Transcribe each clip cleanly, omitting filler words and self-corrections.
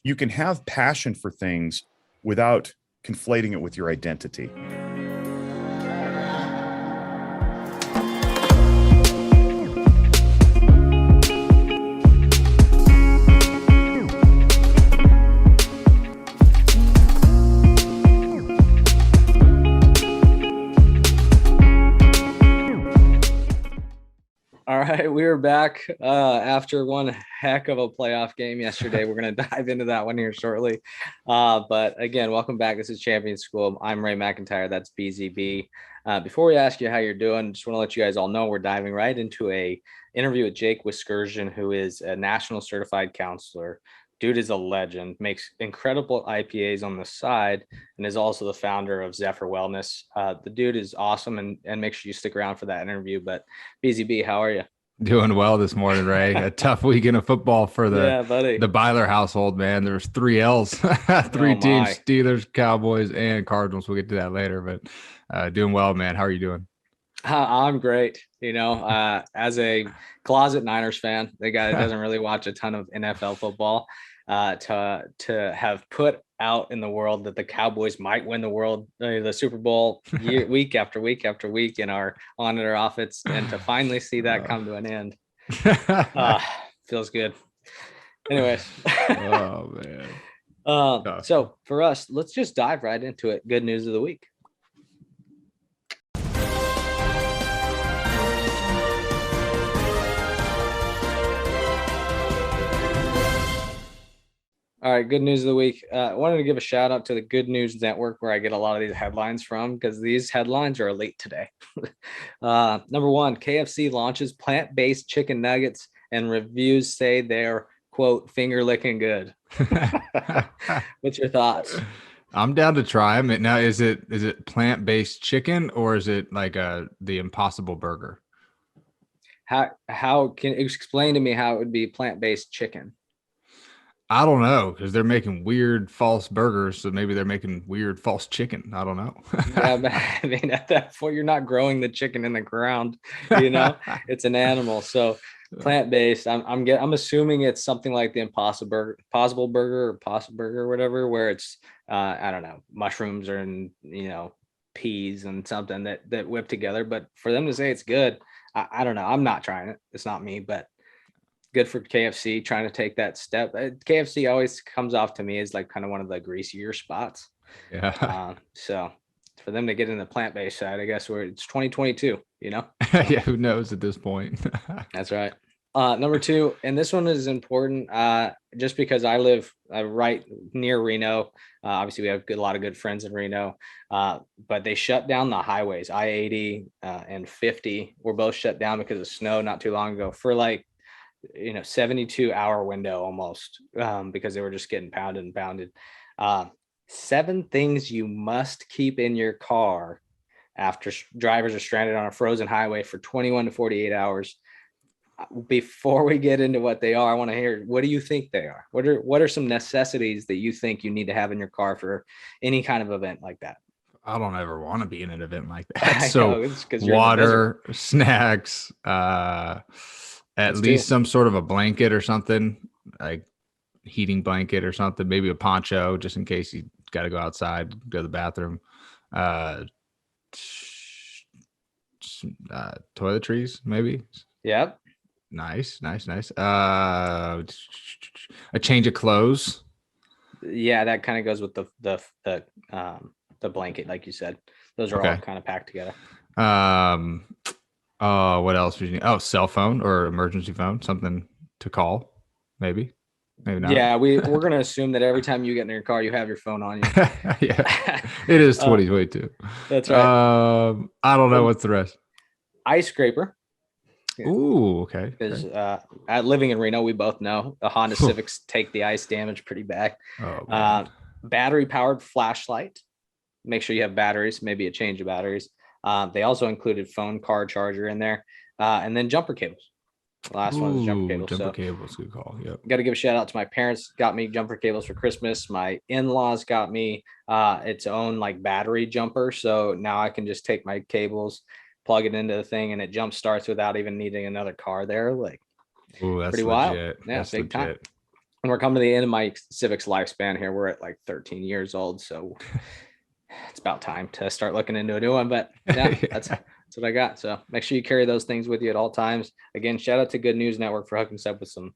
you can have passion for things without conflating it with your identity. All right, we are back after one heck of a playoff game yesterday. We're going to dive into that one here shortly. But again, welcome back. This is Champion School. I'm Ray McIntire. That's BZB. Before we ask you how you're doing, just want to let you guys all know we're diving right into a interview with Jake Wiskerchen, who is a national certified counselor. Dude is a legend, makes incredible IPAs on the side, and is also the founder of Zephyr Wellness. The dude is awesome, and make sure you stick around for that interview. But BZB, how are you? Doing well this morning, Ray. A tough weekend of football for the Byler household, man. There's 3 L's, three teams: Steelers, Cowboys, and Cardinals. We'll get to that later, but doing well, man. How are you doing? I'm great. As a closet Niners fan, the guy that doesn't really watch a ton of NFL football, to have put out in the world that the Cowboys might win the Super Bowl week after week after week in our offense, and to finally see that come to an end, feels good. Anyways, oh man. So for us, let's just dive right into it. Good news of the week. All right, good news of the week. I wanted to give a shout out to the Good News Network, where I get a lot of these headlines from, because these headlines are elite today. Number one, KFC launches plant-based chicken nuggets, and reviews say they're, quote, finger licking good. What's your thoughts? I'm down to try them. Now, is it plant-based chicken, or is it like the Impossible Burger? How can you explain to me how it would be plant-based chicken? I don't know, because they're making weird false burgers, so maybe they're making weird false chicken. I don't know. Yeah, but I mean, at that point, you're not growing the chicken in the ground. It's an animal. So plant-based. I'm assuming it's something like the Impossible Burger, or whatever, where it's I don't know, mushrooms or peas and something that whip together. But for them to say it's good, I don't know. I'm not trying it. It's not me, but good for KFC trying to take that step. KFC always comes off to me as like kind of one of the greasier spots. Yeah. So for them to get in the plant-based side, I guess it's 2022, Yeah, who knows at this point? That's right. Number two, and this one is important just because I live right near Reno. Obviously, we have a lot of good friends in Reno, but they shut down the highways. I-80 and 50 were both shut down because of snow not too long ago for 72-hour window almost, because they were just getting pounded and pounded. 7 things you must keep in your car after drivers are stranded on a frozen highway for 21 to 48 hours. Before we get into what they are, I want to hear, what do you think they are? What are some necessities that you think you need to have in your car for any kind of event like that? I don't ever want to be in an event like that. So water, snacks, at least some sort of a blanket or something, like heating blanket or something, maybe a poncho, just in case you got to go outside, go to the bathroom. Toiletries, maybe. Yep. Nice. A change of clothes. Yeah, that kind of goes with the blanket, like you said. Those are all kind of packed together. What else would you need? Oh, cell phone or emergency phone, something to call, maybe not. Yeah, we're gonna assume that every time you get in your car, you have your phone on you. Yeah, it is 2022. That's right. I don't know what's the rest. Ice scraper. Ooh, okay. Because living in Reno, we both know the Honda Civics take the ice damage pretty bad. Battery powered flashlight. Make sure you have batteries, maybe a change of batteries. They also included phone, car charger in there, and then jumper cables. The last one is jumper cables. Jumper cables, good call. Yep. Got to give a shout out to my parents. Got me jumper cables for Christmas. My in-laws got me its own like battery jumper, so now I can just take my cables, plug it into the thing, and it jump starts without even needing another car there. Like, ooh, that's pretty legit. Wild. Yeah, that's big legit. time. And we're coming to the end of my civics lifespan here. We're at like 13 years old. So it's about time to start looking into a new one. But yeah, that's what I got. So make sure you carry those things with you at all times. Again, shout out to Good News Network for hooking us up with some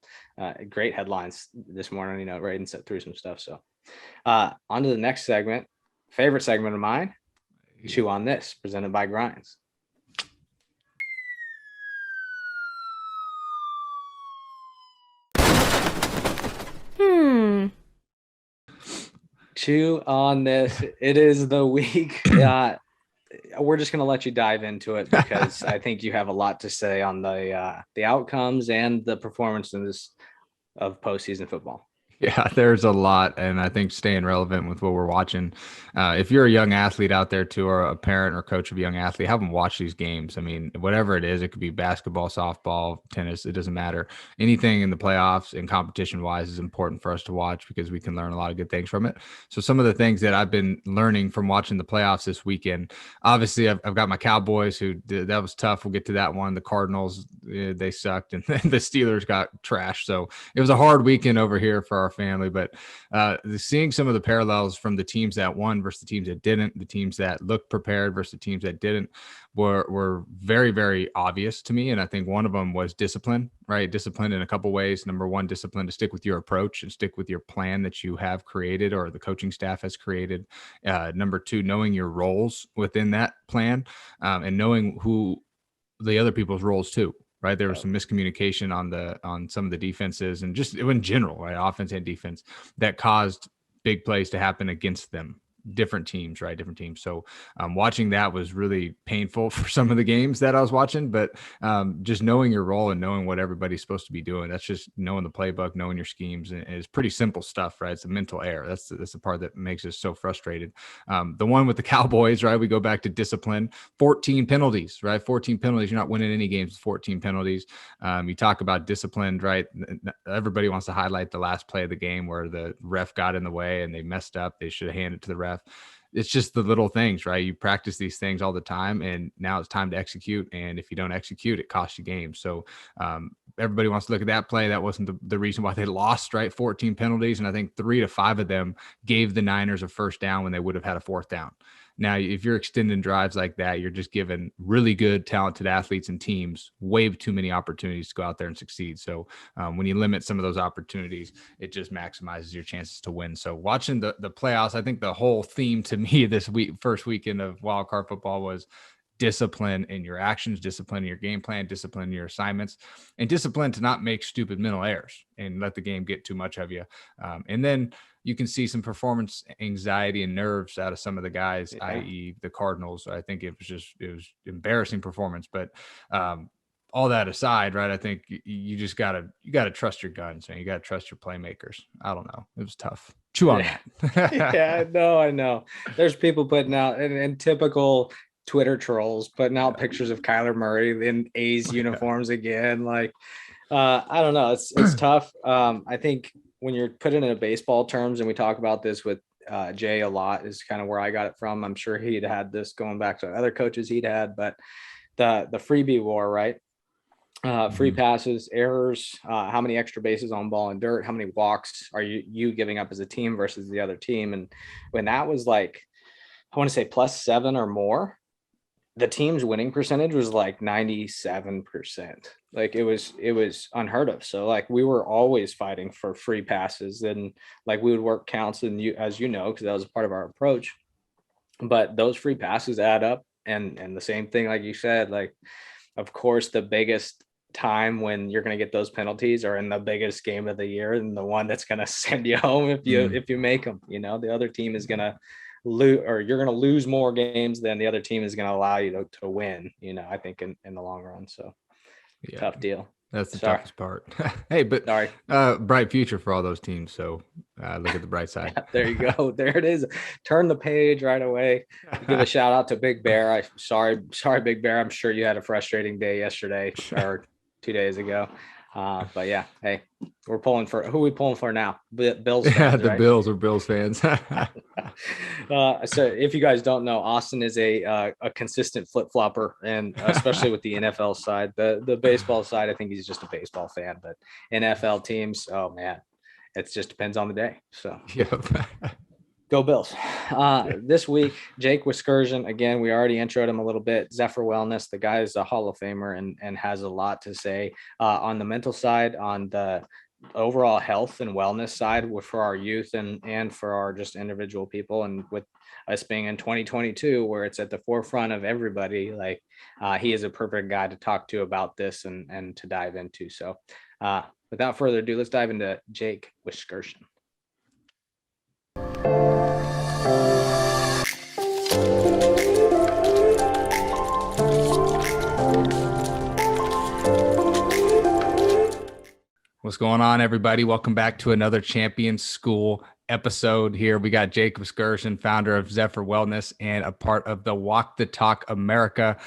great headlines this morning, right, and set through some stuff. So on to the next segment, favorite segment of mine, Chew on This, presented by Grinds. Chew on This. It is the week. We're just going to let you dive into it because I think you have a lot to say on the outcomes and the performances of postseason football. Yeah, there's a lot. And I think staying relevant with what we're watching. If you're a young athlete out there too, or a parent or coach of a young athlete, have them watch these games. I mean, whatever it is, it could be basketball, softball, tennis, it doesn't matter. Anything in the playoffs and competition wise is important for us to watch because we can learn a lot of good things from it. So some of the things that I've been learning from watching the playoffs this weekend, obviously I've got my Cowboys that was tough. We'll get to that one. The Cardinals, they sucked, and the Steelers got trashed. So it was a hard weekend over here for our family, but seeing some of the parallels from the teams that won versus the teams that didn't, the teams that looked prepared versus the teams that didn't were very, very obvious to me. And I think one of them was discipline, right? Discipline in a couple ways. Number one, discipline to stick with your approach and stick with your plan that you have created or the coaching staff has created. Number two, knowing your roles within that plan and knowing who the other people's roles too. Right. There was some miscommunication on some of the defenses and just in general, right? Offense and defense that caused big plays to happen against them. Different teams, right? Different teams. So watching that was really painful for some of the games that I was watching, but just knowing your role and knowing what everybody's supposed to be doing, that's just knowing the playbook, knowing your schemes, and it's pretty simple stuff, right? It's a mental error. That's the part that makes us so frustrated. The one with the Cowboys, right? We go back to discipline, 14 penalties, right? 14 penalties. You're not winning any games with 14 penalties. You talk about disciplined, right? Everybody wants to highlight the last play of the game where the ref got in the way and they messed up. They should have handed it to the ref. It's just the little things, right? You practice these things all the time, and now it's time to execute. And if you don't execute, it costs you games. So everybody wants to look at that play. That wasn't the reason why they lost, right? 14 penalties. And I think 3 to 5 of them gave the Niners a first down when they would have had a fourth down. Now, if you're extending drives like that, you're just giving really good, talented athletes and teams way too many opportunities to go out there and succeed. So when you limit some of those opportunities, it just maximizes your chances to win. So watching the playoffs, I think the whole theme to me this first weekend of wild card football was discipline in your actions, discipline in your game plan, discipline in your assignments, and discipline to not make stupid mental errors and let the game get too much of you. And then you can see some performance anxiety and nerves out of some of the guys, i.e. the Cardinals. I think it was embarrassing performance, but all that aside, right? I think you just gotta trust your guns, man. You gotta trust your playmakers. I don't know. It was tough. Chew on that. Yeah, no, I know. There's people putting out and typical Twitter trolls putting out pictures of Kyler Murray in A's uniforms again. Like, I don't know. It's tough. I think when you're putting it in baseball terms, and we talk about this with Jay a lot, is kind of where I got it from. I'm sure he'd had this going back to other coaches he'd had, but the freebie war, right? Free passes, errors, how many extra bases on ball and dirt, how many walks are you giving up as a team versus the other team? And when that was like, I want to say +7 or more, the team's winning percentage was like 97%. Like it was unheard of. So like we were always fighting for free passes, and like we would work counts, and as you know, because that was a part of our approach. But those free passes add up, and the same thing, like you said, like of course the biggest time when you're going to get those penalties are in the biggest game of the year, and the one that's going to send you home if you make them. The other team is going to lose, or you're going to lose more games than the other team is going to allow you to win, I think in the long run. So tough deal. That's the toughest part. Hey, but bright future for all those teams. So look at the bright side. Yeah, there you go. There it is. Turn the page right away. Give a shout out to Big Bear. Sorry, Big Bear. I'm sure you had a frustrating day yesterday or 2 days ago. But yeah, hey, we're pulling for who are we pulling for now? Bills fans, yeah, the right? Bills are Bills fans. So if you guys don't know, Austin is a consistent flip-flopper, and especially with the NFL side. The baseball side, I think he's just a baseball fan, but NFL teams, oh man, it just depends on the day. So Yep. Go Bills. This week, Jake Wiskerchen, again, we already introed him a little bit. Zephyr Wellness, the guy is a Hall of Famer and has a lot to say on the mental side, on the overall health and wellness side for our youth and for our just individual people. And with us being in 2022, where it's at the forefront of everybody, like he is a perfect guy to talk to about this and to dive into. So without further ado, let's dive into Jake Wiskerchen. What's going on, everybody? Welcome back to another Champion School episode here. We got Jake Wiskerchen, founder of Zephyr Wellness and a part of the Walk the Talk America,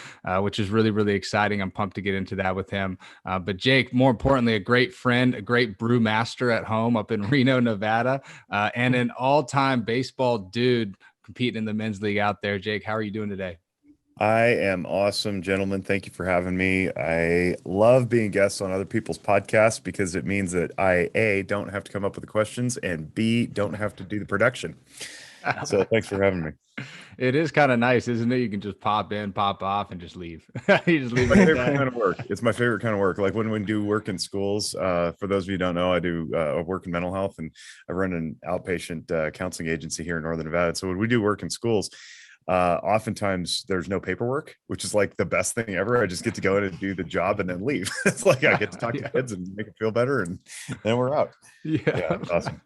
which is really, really exciting. I'm pumped to get into that with him. But Jake, more importantly, a great friend, a great brew master at home up in Reno, Nevada, and an all-time baseball dude competing in the men's league out there. Jake, how are you doing today? I am awesome, gentlemen. Thank you for having me. I love being guests on other people's podcasts because it means that I, A, don't have to come up with the questions, and B, don't have to do the production. So thanks for having me. It is kind of nice, isn't it? You can just pop in, pop off, and just leave. You just leave. My favorite kind of work. It's my favorite kind of work. Like when we do work in schools. For those of you who don't know, I do work in mental health, and I run an outpatient counseling agency here in Northern Nevada. So when we do work in schools, oftentimes there's no paperwork, which is like the best thing ever. I just get to go in and do the job and then leave. It's like I get to talk to kids and make them feel better, and then we're out. Yeah, awesome.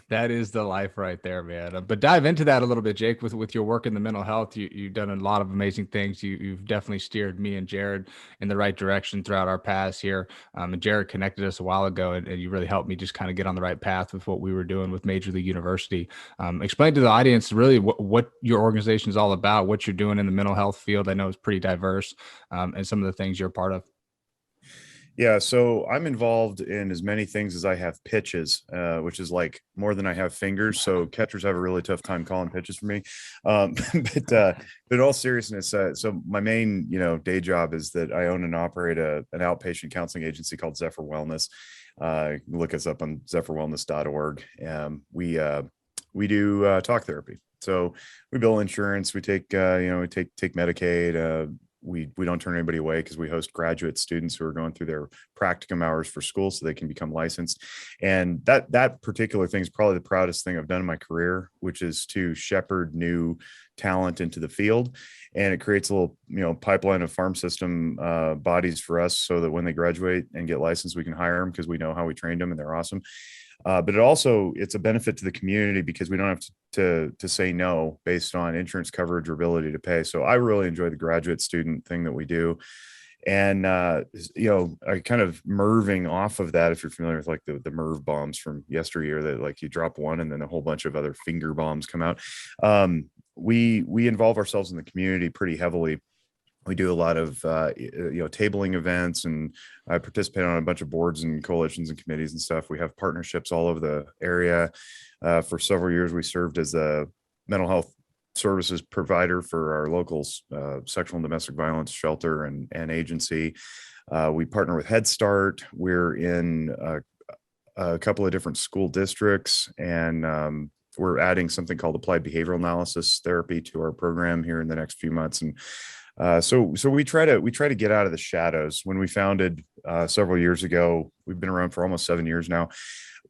That is the life right there, man. But dive into that a little bit, Jake, with your work in the mental health. You've done a lot of amazing things. You've definitely steered me and Jared in the right direction throughout our paths here. And Jared connected us a while ago, and you really helped me just kind of get on the right path with what we were doing with Major League University. Explain to the audience really what your organization is all about, what you're doing in the mental health field. I know it's pretty diverse, and some of the things you're a part of. Yeah, so I'm involved in as many things as I have pitches, which is like more than I have fingers. So catchers have a really tough time calling pitches for me. But in all seriousness, so my main day job is that I own and operate an outpatient counseling agency called Zephyr Wellness. Look us up on zephyrwellness.org. We do talk therapy. So we bill insurance. We take take Medicaid. We don't turn anybody away because we host graduate students who are going through their practicum hours for school so they can become licensed. And that particular thing is probably the proudest thing I've done in my career, which is to shepherd new talent into the field. And it creates a little, pipeline of farm system bodies for us so that when they graduate and get licensed, we can hire them because we know how we trained them and they're awesome. But it's a benefit to the community because we don't have to say no based on insurance coverage or ability to pay. So I really enjoy the graduate student thing that we do. And, I kind of merving off of that, if you're familiar with like the MERV bombs from yesteryear, that like you drop one and then a whole bunch of other finger bombs come out. We involve ourselves in the community pretty heavily. We do a lot of, tabling events, and I participate on a bunch of boards and coalitions and committees and stuff. We have partnerships all over the area. For several years, we served as a mental health services provider for our local sexual and domestic violence shelter and agency. We partner with Head Start. We're in a couple of different school districts, and we're adding something called applied behavioral analysis therapy to our program here in the next few months. And so we try to get out of the shadows. When we founded several years ago, we've been around for almost 7 years now.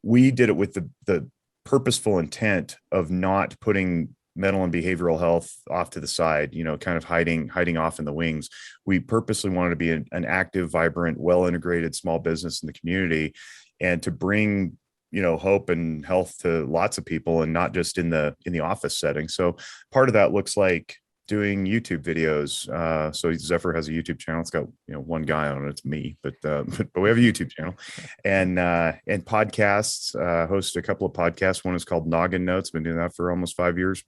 We did it with the purposeful intent of not putting mental and behavioral health off to the side, kind of hiding off in the wings. We purposely wanted to be an active, vibrant, well-integrated small business in the community, and to bring hope and health to lots of people, and not just in the office setting. So part of that looks like doing YouTube videos. So Zephyr has a YouTube channel. It's got one guy on it. It's me, but we have a YouTube channel, and podcasts. Host a couple of podcasts. One is called Noggin Notes. Been doing that for almost 5 years,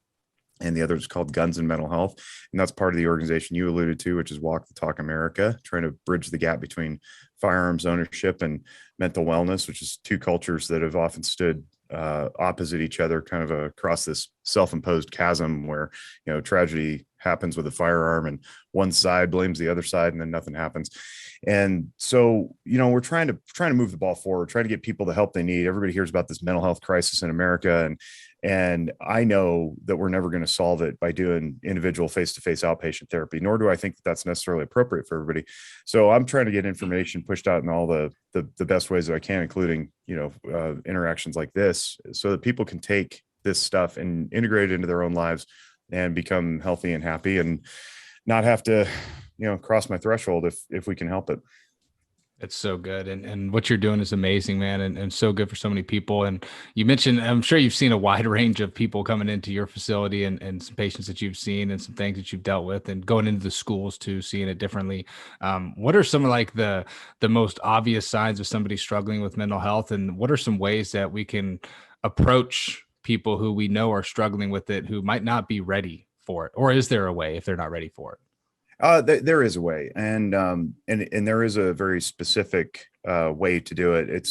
and the other is called Guns and Mental Health, and that's part of the organization you alluded to, which is Walk the Talk America, trying to bridge the gap between firearms ownership and mental wellness, which is two cultures that have often stood opposite each other, kind of across this self-imposed chasm where, tragedy happens with a firearm and one side blames the other side and then nothing happens. And so, we're trying to move the ball forward, trying to get people the help they need. Everybody hears about this mental health crisis in America. And I know that we're never going to solve it by doing individual face-to-face outpatient therapy, nor do I think that that's necessarily appropriate for everybody. So I'm trying to get information pushed out in all the best ways that I can, including, interactions like this, so that people can take this stuff and integrate it into their own lives and become healthy and happy and not have to, cross my threshold if we can help it. It's so good. And what you're doing is amazing, man. And so good for so many people. And you mentioned, I'm sure you've seen a wide range of people coming into your facility and some patients that you've seen and some things that you've dealt with and going into the schools too, seeing it differently. What are some of like the most obvious signs of somebody struggling with mental health? And what are some ways that we can approach people who we know are struggling with it, who might not be ready for it? Or is there a way if they're not ready for it? There is a way, and there is a very specific way to do it.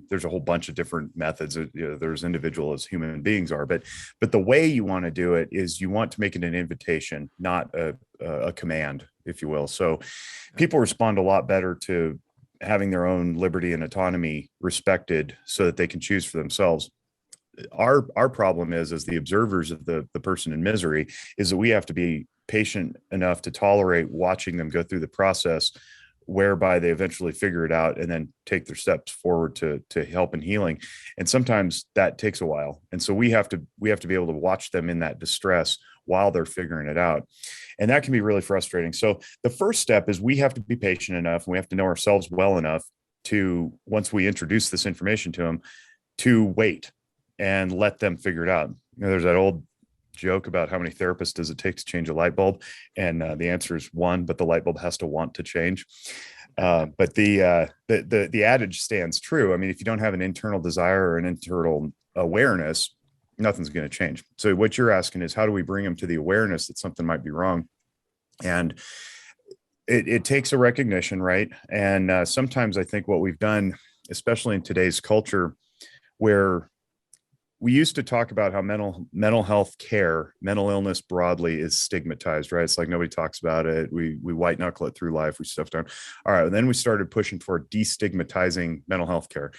There's a whole bunch of different methods. There's individual as human beings are, but the way you want to do it is you want to make it an invitation, not a command, if you will. So people respond a lot better to having their own liberty and autonomy respected, so that they can choose for themselves. Our problem is, as the observers of the person in misery, is that we have to be patient enough to tolerate watching them go through the process whereby they eventually figure it out and then take their steps forward to help in healing. And sometimes that takes a while. And so we have to be able to watch them in that distress while they're figuring it out. And that can be really frustrating. So the first step is we have to be patient enough, and we have to know ourselves well enough to, once we introduce this information to them, to wait and let them figure it out. There's that old joke about how many therapists does it take to change a light bulb, and the answer is one, but the light bulb has to want to change. But the adage stands true. If you don't have an internal desire or an internal awareness, nothing's going to change. So what you're asking is, how do we bring them to the awareness that something might be wrong? And it takes a recognition, right? And sometimes I think what we've done, especially in today's culture, where we used to talk about how mental health care, mental illness broadly, is stigmatized, right? It's like nobody talks about it. We white knuckle it through life. We stuff down. All right. And then we started pushing toward destigmatizing mental health care.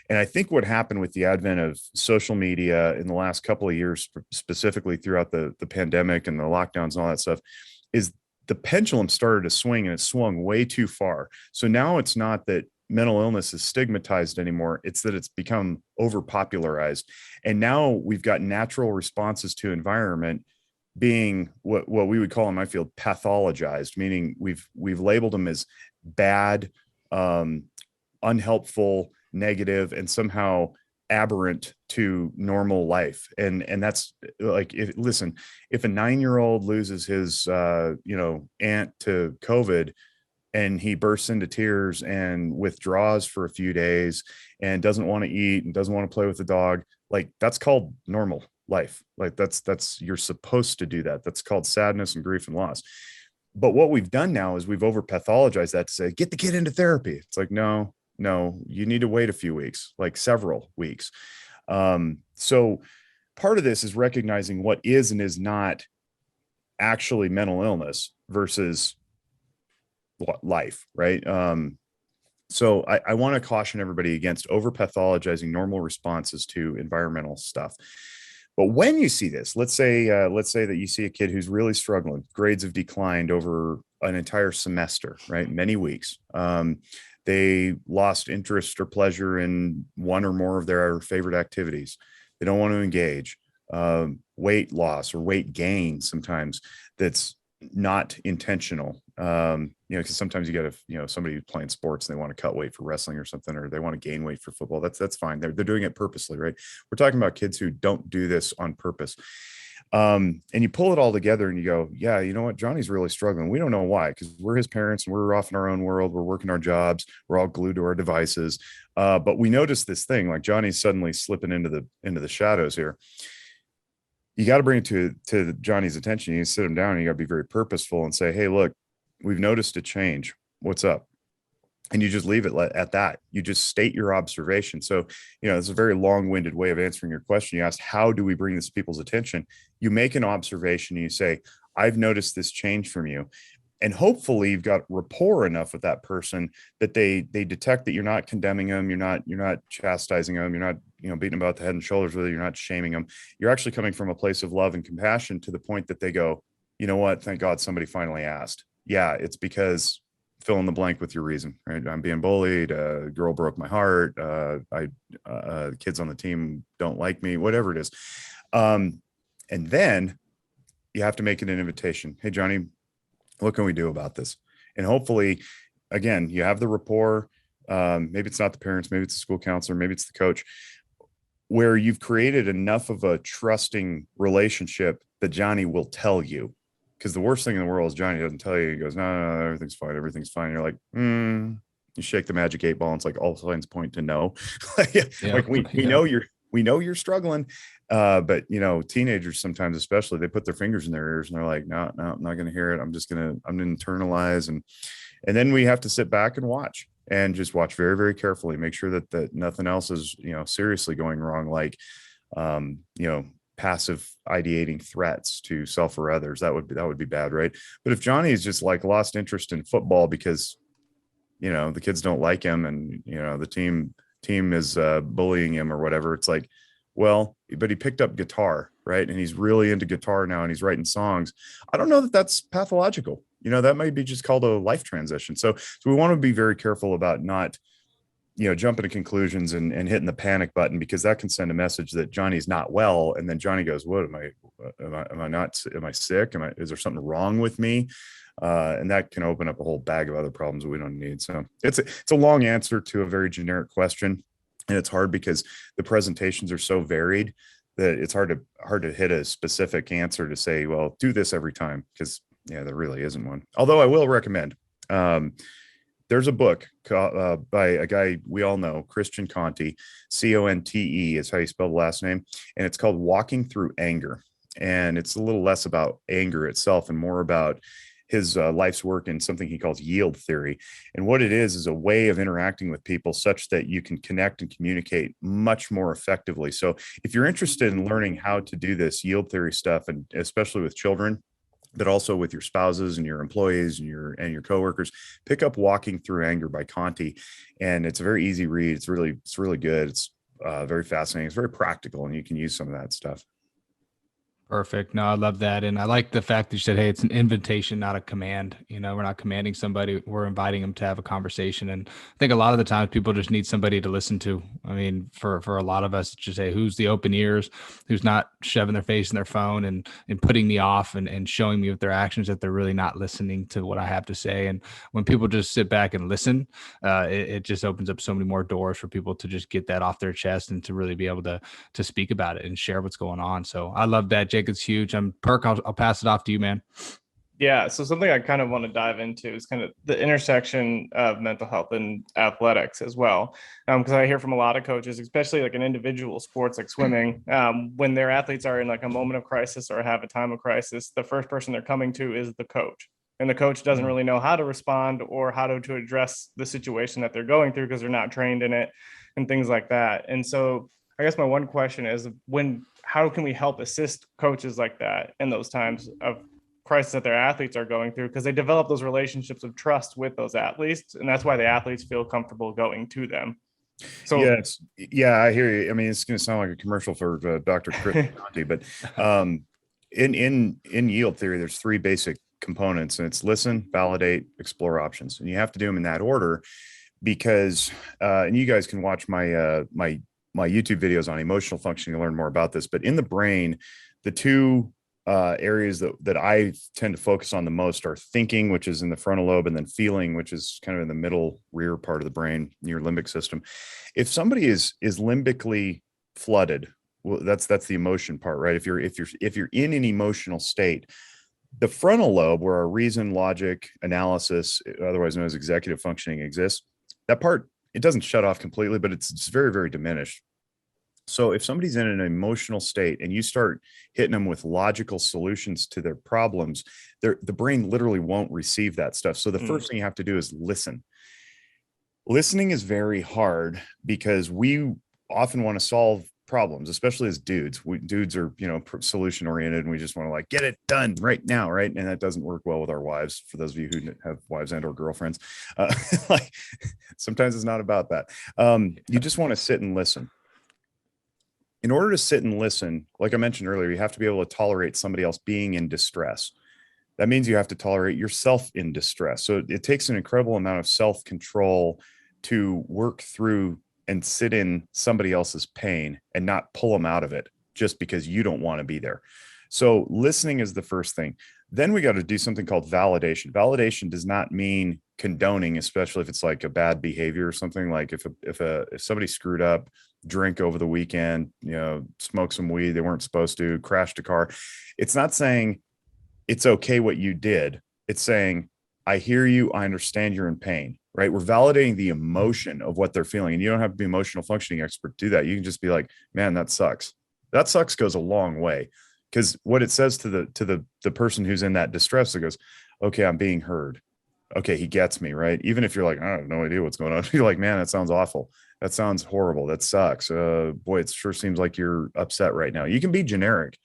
And I think what happened with the advent of social media in the last couple of years, specifically throughout the pandemic and the lockdowns and all that stuff, is the pendulum started to swing, and it swung way too far. So now it's not that mental illness is stigmatized anymore. It's that it's become overpopularized. And now we've got natural responses to environment being what we would call in my field pathologized, meaning we've labeled them as bad, unhelpful, negative, and somehow aberrant to normal life. And that's like, if a 9-year-old loses his aunt to COVID, and he bursts into tears and withdraws for a few days and doesn't want to eat and doesn't want to play with the dog, like, that's called normal life. Like, that's you're supposed to do that. That's called sadness and grief and loss. But what we've done now is we've over pathologized that to say, get the kid into therapy. It's like, no, you need to wait a few weeks, like several weeks. So part of this is recognizing what is and is not actually mental illness versus life, right? So I want to caution everybody against over pathologizing normal responses to environmental stuff. But when you see this, let's say that you see a kid who's really struggling, grades have declined over an entire semester, right? Many weeks. They lost interest or pleasure in one or more of their favorite activities. They don't want to engage. Weight loss or weight gain sometimes that's not intentional. Because sometimes you get somebody playing sports and they want to cut weight for wrestling or something, or they want to gain weight for football. That's fine. They're doing it purposely, right? We're talking about kids who don't do this on purpose. And you pull it all together and you go, yeah, you know what? Johnny's really struggling. We don't know why, because we're his parents and we're off in our own world. We're working our jobs. We're all glued to our devices. But we notice this thing, like Johnny's suddenly slipping into the shadows here. You got to bring it to Johnny's attention. You sit him down and you got to be very purposeful and say, hey, look, we've noticed a change. What's up? and you just leave it at that. You just state your observation. So, it's a very long-winded way of answering your question. You asked, how do we bring this to people's attention? You make an observation and you say, I've noticed this change from you. And hopefully you've got rapport enough with that person that they detect that you're not condemning them. You're not chastising them. You're not, beating them about the head and shoulders with it. You're not shaming them. You're actually coming from a place of love and compassion to the point that they go, you know what? Thank God somebody finally asked. Yeah, it's because fill in the blank with your reason, right? I'm being bullied. A girl broke my heart. Kids on the team don't like me, whatever it is. And then you have to make it an invitation. Hey, Johnny, what can we do about this? And hopefully, again, you have the rapport. Maybe it's not the parents, maybe it's the school counselor, maybe it's the coach, where you've created enough of a trusting relationship that Johnny will tell you. Because the worst thing in the world is Johnny doesn't tell you. He goes, no, everything's fine. Everything's fine. You're like, you shake the magic 8 ball. And it's like all signs point to no. Like we know you're struggling. But teenagers sometimes, especially, they put their fingers in their ears and they're like, no, I'm not going to hear it. I'm going to internalize. And then we have to sit back and watch and just watch very, very carefully, make sure that nothing else is, seriously going wrong. Like, passive ideating threats to self or others. That would be bad. Right. But if Johnny is just like lost interest in football because, the kids don't like him and, the team is bullying him or whatever, it's like, well, but he picked up guitar, right? And he's really into guitar now and he's writing songs. I don't know that that's pathological. That might be just called a life transition. So we want to be very careful about not, jumping to conclusions and hitting the panic button, because that can send a message that Johnny's not well. And then Johnny goes, what am I sick? Is there something wrong with me? And that can open up a whole bag of other problems that we don't need. So it's a long answer to a very generic question. And it's hard because the presentations are so varied that it's hard to hit a specific answer to say, well, do this every time. Because there really isn't one. Although I will recommend, there's a book by a guy we all know, Christian Conte, Conte is how you spell the last name. And it's called Walking Through Anger. And it's a little less about anger itself and more about his life's work in something he calls yield theory. And what it is a way of interacting with people such that you can connect and communicate much more effectively. So if you're interested in learning how to do this yield theory stuff, and especially with children, but also with your spouses and your employees and your coworkers, pick up Walking Through Anger by Conte. And it's a very easy read. It's really good. It's very fascinating. It's very practical, and you can use some of that stuff. Perfect. No, I love that. And I like the fact that you said, hey, it's an invitation, not a command. We're not commanding somebody. We're inviting them to have a conversation. And I think a lot of the times people just need somebody to listen to. I mean, for a lot of us, just say, who's the open ears, who's not shoving their face in their phone and putting me off and showing me with their actions that they're really not listening to what I have to say. And when people just sit back and listen, it just opens up so many more doors for people to just get that off their chest and to really be able to speak about it and share what's going on. So I love that. Jake, it's huge. Perk, I'll pass it off to you, man. Yeah. So something I kind of want to dive into is kind of the intersection of mental health and athletics as well. Because I hear from a lot of coaches, especially like in individual sports like swimming, when their athletes are in like a moment of crisis or have a time of crisis, the first person they're coming to is the coach. And the coach doesn't really know how to respond or how to address the situation that they're going through because they're not trained in it and things like that. And so I guess my one question is how can we help assist coaches like that in those times of crisis that their athletes are going through? Because they develop those relationships of trust with those athletes. And that's why the athletes feel comfortable going to them. So I hear you. I mean, it's going to sound like a commercial for Dr. Chris Conte, but in yield theory, there's 3 basic components, and it's listen, validate, explore options. And you have to do them in that order because, and you guys can watch my YouTube videos on emotional functioning to learn more about this, but in the brain, the 2 areas that I tend to focus on the most are thinking, which is in the frontal lobe, and then feeling, which is kind of in the middle rear part of the brain, your limbic system. If somebody is limbically flooded, well, that's the emotion part, right? If you're in an emotional state, the frontal lobe, where our reason, logic, analysis, otherwise known as executive functioning, exists, that part, it doesn't shut off completely, but it's very, very diminished. So if somebody's in an emotional state and you start hitting them with logical solutions to their problems, the brain literally won't receive that stuff. So the first thing you have to do is listen. Listening is very hard because we often want to solve problems, especially as dudes. Dudes are, solution oriented, and we just want to like get it done right now, right? And that doesn't work well with our wives. For those of you who have wives and or girlfriends, like sometimes it's not about that. You just want to sit and listen. In order to sit and listen, like I mentioned earlier, you have to be able to tolerate somebody else being in distress. That means you have to tolerate yourself in distress. So it takes an incredible amount of self-control to work through and sit in somebody else's pain and not pull them out of it just because you don't want to be there. So listening is the first thing. Then we got to do something called validation. Validation does not mean condoning, especially if it's like a bad behavior or something. Like if somebody screwed up, drink over the weekend, smoke some weed they weren't supposed to, crashed a car. It's not saying it's okay what you did. It's saying, I hear you. I understand you're in pain, right? We're validating the emotion of what they're feeling. And you don't have to be an emotional functioning expert to do that. You can just be like, man, that sucks. That sucks goes a long way. Because what it says to the person who's in that distress, it goes, okay, I'm being heard. Okay, he gets me, right? Even if you're like, I have no idea what's going on. You're like, man, that sounds awful. That sounds horrible. That sucks. Boy, it sure seems like you're upset right now. You can be generic.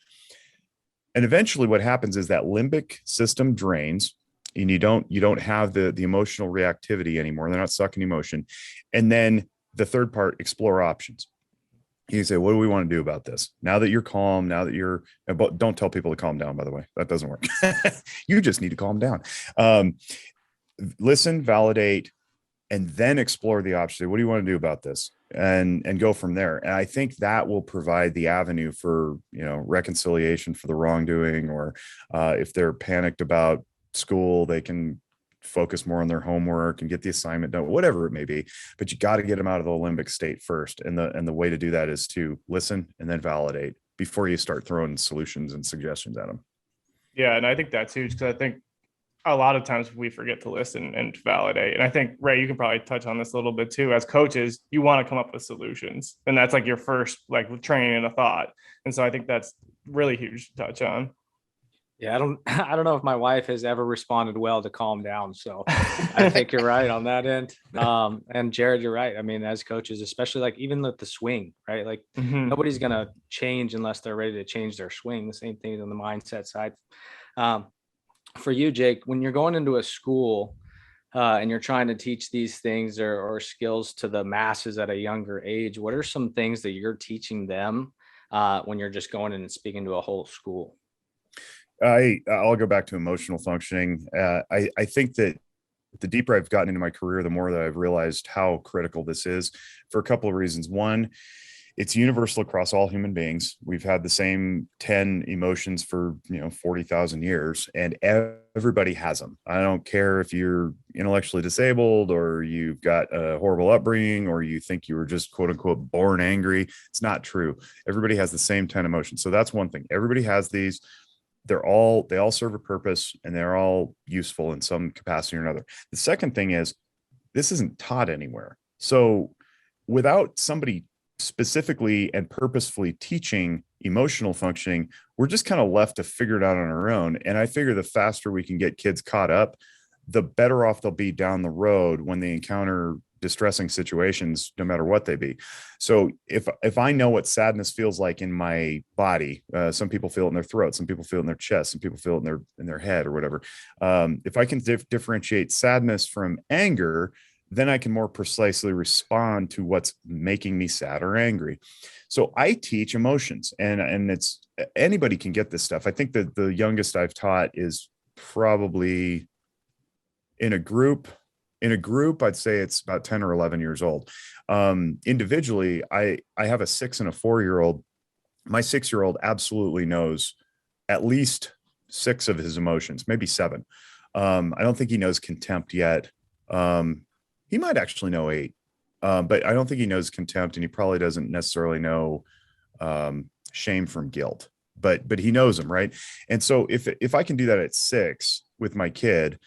And eventually what happens is that limbic system drains and you don't have the emotional reactivity anymore. They're not stuck in emotion. And then the third part, explore options. You say, what do we want to do about this? Now that you're calm, but don't tell people to calm down, by the way, that doesn't work. You just need to calm down. Listen, validate, and then explore the option. What do you want to do about this? And go from there. And I think that will provide the avenue for, reconciliation for the wrongdoing, or if they're panicked about school, they can focus more on their homework and get the assignment done, whatever it may be. But you got to get them out of the limbic state first. And the way to do that is to listen and then validate before you start throwing solutions and suggestions at them. Yeah. And I think that's huge, because I think a lot of times we forget to listen and validate. And I think, Ray, you can probably touch on this a little bit too. As coaches, you want to come up with solutions, and that's like your first training in a thought. And so I think that's really huge to touch on. Yeah, I don't know if my wife has ever responded well to calm down. So I think you're right on that end. And Jared, you're right. I mean, as coaches, especially like even with the swing, right? Like nobody's going to change unless they're ready to change their swing. The same thing on the mindset side. For you, Jake, when you're going into a school and you're trying to teach these things or skills to the masses at a younger age, what are some things that you're teaching them when you're just going in and speaking to a whole school? I'll go back to emotional functioning. I think that the deeper I've gotten into my career, the more that I've realized how critical this is for a couple of reasons. One, it's universal across all human beings. We've had the same 10 emotions for 40,000 years, and everybody has them. I don't care if you're intellectually disabled or you've got a horrible upbringing or you think you were just quote unquote born angry. It's not true. Everybody has the same 10 emotions. So that's one thing. Everybody has these. They all serve a purpose, and they're all useful in some capacity or another. The second thing is this isn't taught anywhere. So without somebody specifically and purposefully teaching emotional functioning, we're just kind of left to figure it out on our own. And I figure the faster we can get kids caught up, the better off they'll be down the road when they encounter distressing situations, no matter what they be. So if I know what sadness feels like in my body, some people feel it in their throat, some people feel it in their chest, some people feel it in their head or whatever. If I can differentiate sadness from anger, then I can more precisely respond to what's making me sad or angry. So I teach emotions, and it's anybody can get this stuff. I think that the youngest I've taught is probably in a group, I'd say it's about 10 or 11 years old. Individually, I have a 6 and a 4-year-old. My 6-year-old absolutely knows at least 6 of his emotions, maybe 7. I don't think he knows contempt yet. He might actually know 8, but I don't think he knows contempt, and he probably doesn't necessarily know shame from guilt, but he knows them, right? And so if I can do that at 6 with my kid,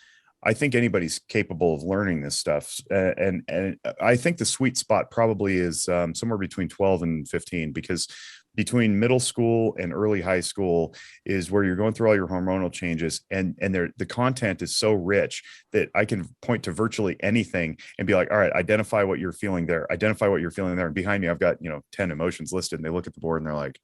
I think anybody's capable of learning this stuff. And I think the sweet spot probably is somewhere between 12 and 15, because between middle school and early high school is where you're going through all your hormonal changes, and the content is so rich that I can point to virtually anything and be like, all right, identify what you're feeling there, and behind me I've got 10 emotions listed, and they look at the board and they're like,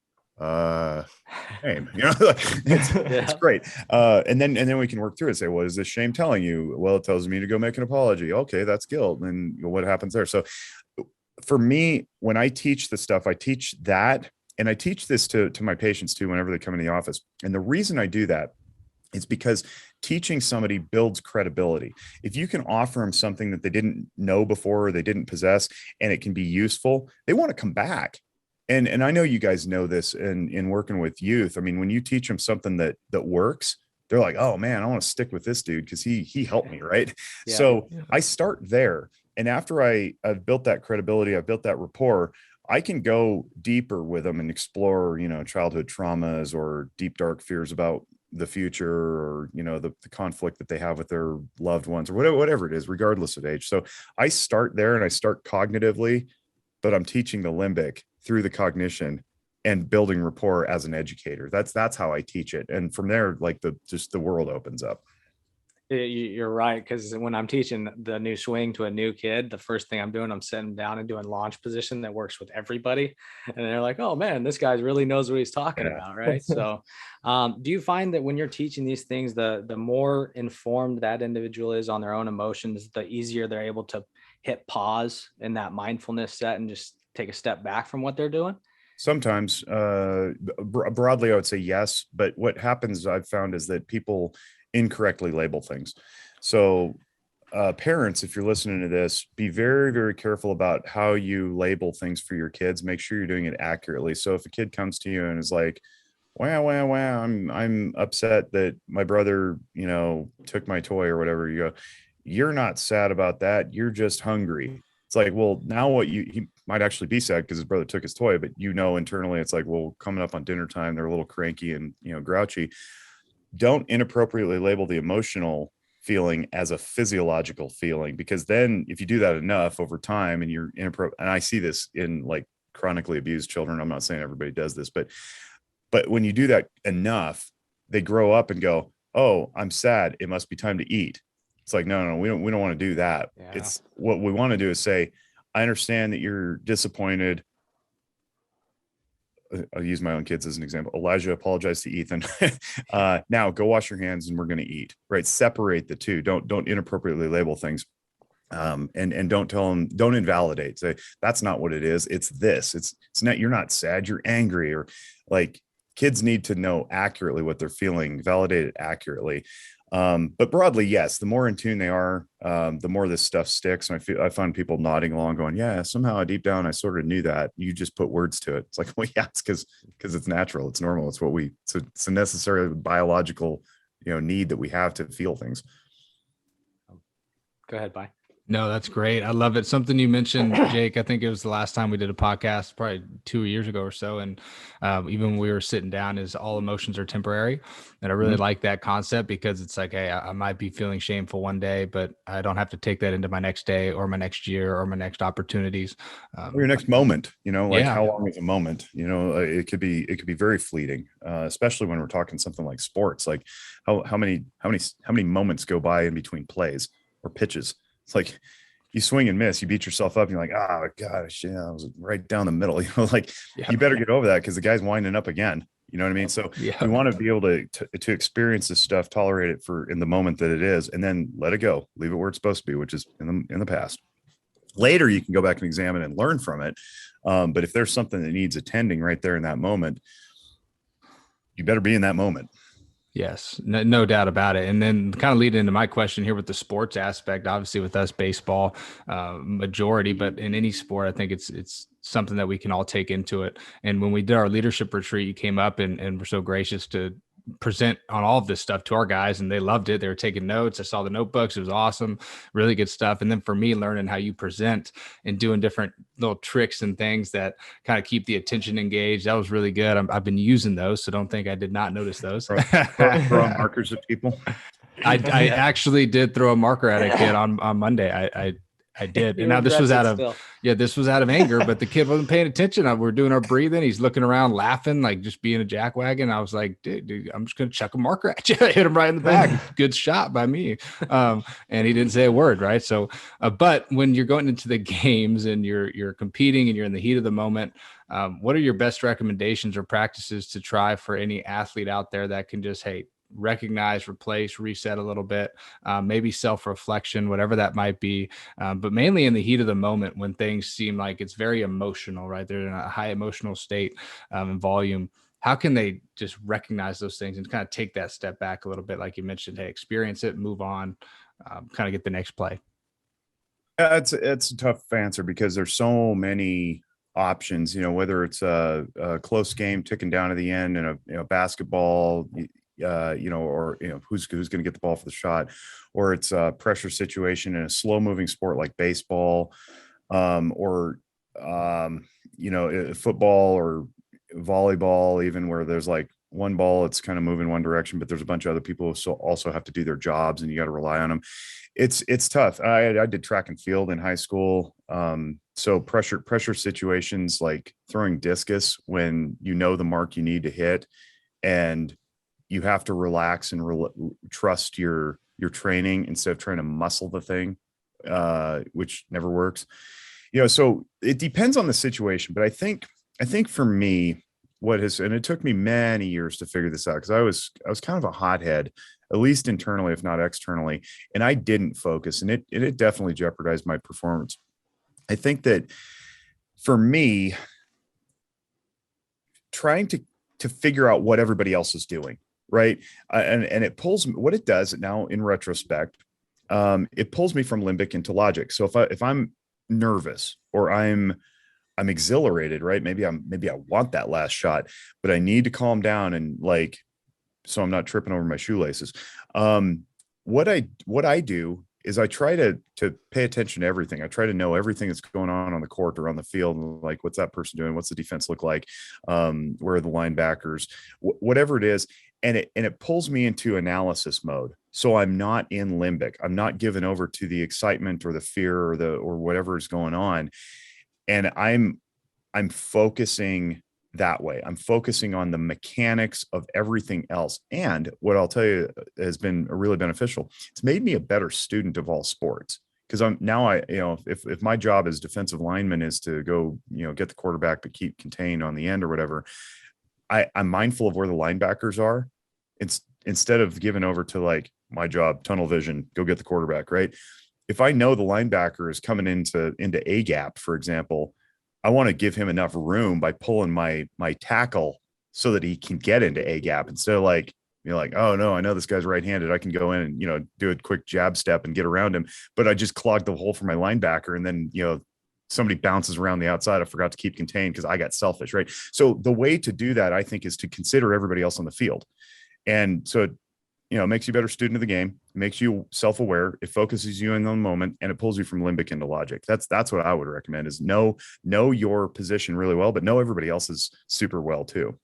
shame. It's great. And then we can work through it and say, what is this shame telling you? Well, it tells me to go make an apology. Okay, that's guilt. And what happens there? So for me, when I teach the stuff, I teach that, and I teach this to my patients too whenever they come in the office. And the reason I do that is because teaching somebody builds credibility. If you can offer them something that they didn't know before or they didn't possess, and it can be useful, they want to come back. And I know you guys know this in working with youth. I mean, when you teach them something that works, they're like, oh man, I want to stick with this dude because he helped me, right? Yeah. So I start there. And after I've built that credibility, I've built that rapport, I can go deeper with them and explore, childhood traumas or deep, dark fears about the future, or, the conflict that they have with their loved ones, or whatever it is, regardless of age. So I start there, and I start cognitively, but I'm teaching the limbic through the cognition and building rapport as an educator. That's how I teach it. And from there, like the world opens up. You're right. Because when I'm teaching the new swing to a new kid, the first thing I'm doing, I'm sitting down and doing launch position that works with everybody. And they're like, oh man, this guy really knows what he's talking about. Right. So do you find that when you're teaching these things, the more informed that individual is on their own emotions, the easier they're able to hit pause in that mindfulness set and just take a step back from what they're doing? Sometimes, broadly, I would say yes. But what happens, I've found, is that people incorrectly label things. So parents, if you're listening to this, be very, very careful about how you label things for your kids. Make sure you're doing it accurately. So if a kid comes to you and is like, wow, I'm upset that my brother, took my toy or whatever, you go, you're not sad about that. You're just hungry. It's like, well, now he might actually be sad because his brother took his toy, but internally it's like, well, coming up on dinner time, they're a little cranky and, grouchy. Don't inappropriately label the emotional feeling as a physiological feeling, because then if you do that enough over time and you're inappropriate, and I see this in like chronically abused children, I'm not saying everybody does this, but when you do that enough, they grow up and go, oh, I'm sad, it must be time to eat. It's like, no, we don't want to do that. Yeah. It's what we want to do is say, I understand that you're disappointed. I'll use my own kids as an example. Elijah apologized to Ethan. Now go wash your hands and we're going to eat, right? Separate the two. Don't inappropriately label things. And don't tell them, don't invalidate. Say, that's not what it is. It's this. It's not, you're not sad, you're angry. Or like, kids need to know accurately what they're feeling, validate it accurately. But broadly, yes, the more in tune they are, the more this stuff sticks. And I find people nodding along going, yeah, somehow deep down, I sort of knew that. You just put words to it. It's like, well, yeah, it's because it's natural. It's normal. It's it's a necessary biological, need that we have to feel things. Go ahead, Bye. No, that's great. I love it. Something you mentioned, Jake, I think it was the last time we did a podcast, probably 2 years ago or so. And even when we were sitting down, is all emotions are temporary. And I really like that concept, because it's like, hey, I might be feeling shameful one day, but I don't have to take that into my next day or my next year or my next opportunities. Or your next moment, how long is a moment? It could be very fleeting, especially when we're talking something like sports. Like how many moments go by in between plays or pitches? It's like you swing and miss, you beat yourself up. And you're like, oh gosh, I was right down the middle. You better get over that because the guy's winding up again. You know what I mean? So we want to be able to experience this stuff, tolerate it in the moment that it is, and then let it go, leave it where it's supposed to be, which is in the past. Later, you can go back and examine and learn from it. But if there's something that needs attending right there in that moment, you better be in that moment. Yes, no doubt about it. And then kind of lead into my question here with the sports aspect, obviously with us baseball majority, but in any sport, I think it's something that we can all take into it. And when we did our leadership retreat, you came up and were so gracious to present on all of this stuff to our guys, and they loved it. They were taking notes. I saw the notebooks. It was awesome. Really good stuff. And then for me, learning how you present and doing different little tricks and things that kind of keep the attention engaged. That was really good. I've been using those, so don't think I did not notice those. Throwing markers at people. I actually did throw a marker at a kid on Monday. I did. And now this was out of anger, but the kid wasn't paying attention. We're doing our breathing. He's looking around, laughing, like just being a jackwagon. I was like, dude, I'm just going to chuck a marker at you. I hit him right in the back. Good shot by me. And he didn't say a word. Right. So, but when you're going into the games and you're competing and you're in the heat of the moment, what are your best recommendations or practices to try for any athlete out there that can just, hey, recognize, replace, reset a little bit, maybe self-reflection, whatever that might be. But mainly in the heat of the moment when things seem like it's very emotional, right? They're in a high emotional state and volume. How can they just recognize those things and kind of take that step back a little bit? Like you mentioned, hey, experience it, move on, kind of get the next play. It's a tough answer because there's so many options, whether it's a close game ticking down to the end and a basketball, or who's going to get the ball for the shot, or it's a pressure situation in a slow moving sport like baseball, or football or volleyball, even where there's like one ball, it's kind of moving one direction, but there's a bunch of other people who also have to do their jobs and you got to rely on them. It's tough. I did track and field in high school. So pressure situations like throwing discus when the mark you need to hit, and you have to relax and trust your training instead of trying to muscle the thing, which never works. So it depends on the situation, but I think for me, and it took me many years to figure this out because I was kind of a hothead, at least internally, if not externally, and I didn't focus, and it definitely jeopardized my performance. I think that for me, trying to figure out what everybody else is doing, right? And it pulls what it does now in retrospect. It pulls me from limbic into logic. So if I'm nervous or I'm exhilarated, right? Maybe I want that last shot, but I need to calm down and so I'm not tripping over my shoelaces. What I do is I try to pay attention to everything. I try to know everything that's going on the court or on the field. Like, what's that person doing? What's the defense look like? Where are the linebackers? Whatever it is. And it pulls me into analysis mode. So I'm not in limbic. I'm not given over to the excitement or the fear or whatever is going on. And I'm focusing that way. I'm focusing on the mechanics of everything else. And what I'll tell you has been really beneficial. It's made me a better student of all sports. Because if my job as defensive lineman is to go, get the quarterback, but keep contained on the end or whatever, I'm mindful of where the linebackers are. It's instead of giving over to my job, tunnel vision, go get the quarterback, right? If I know the linebacker is coming into A gap, for example, I want to give him enough room by pulling my tackle so that he can get into A gap instead of oh no, I know this guy's right-handed. I can go in and, do a quick jab step and get around him, but I just clogged the hole for my linebacker. And then, somebody bounces around the outside. I forgot to keep contained because I got selfish, right? So the way to do that, I think, is to consider everybody else on the field. And so it makes you a better student of the game, makes you self-aware, it focuses you in the moment, and it pulls you from limbic into logic. That's what I would recommend, is know your position really well, but know everybody else's super well too.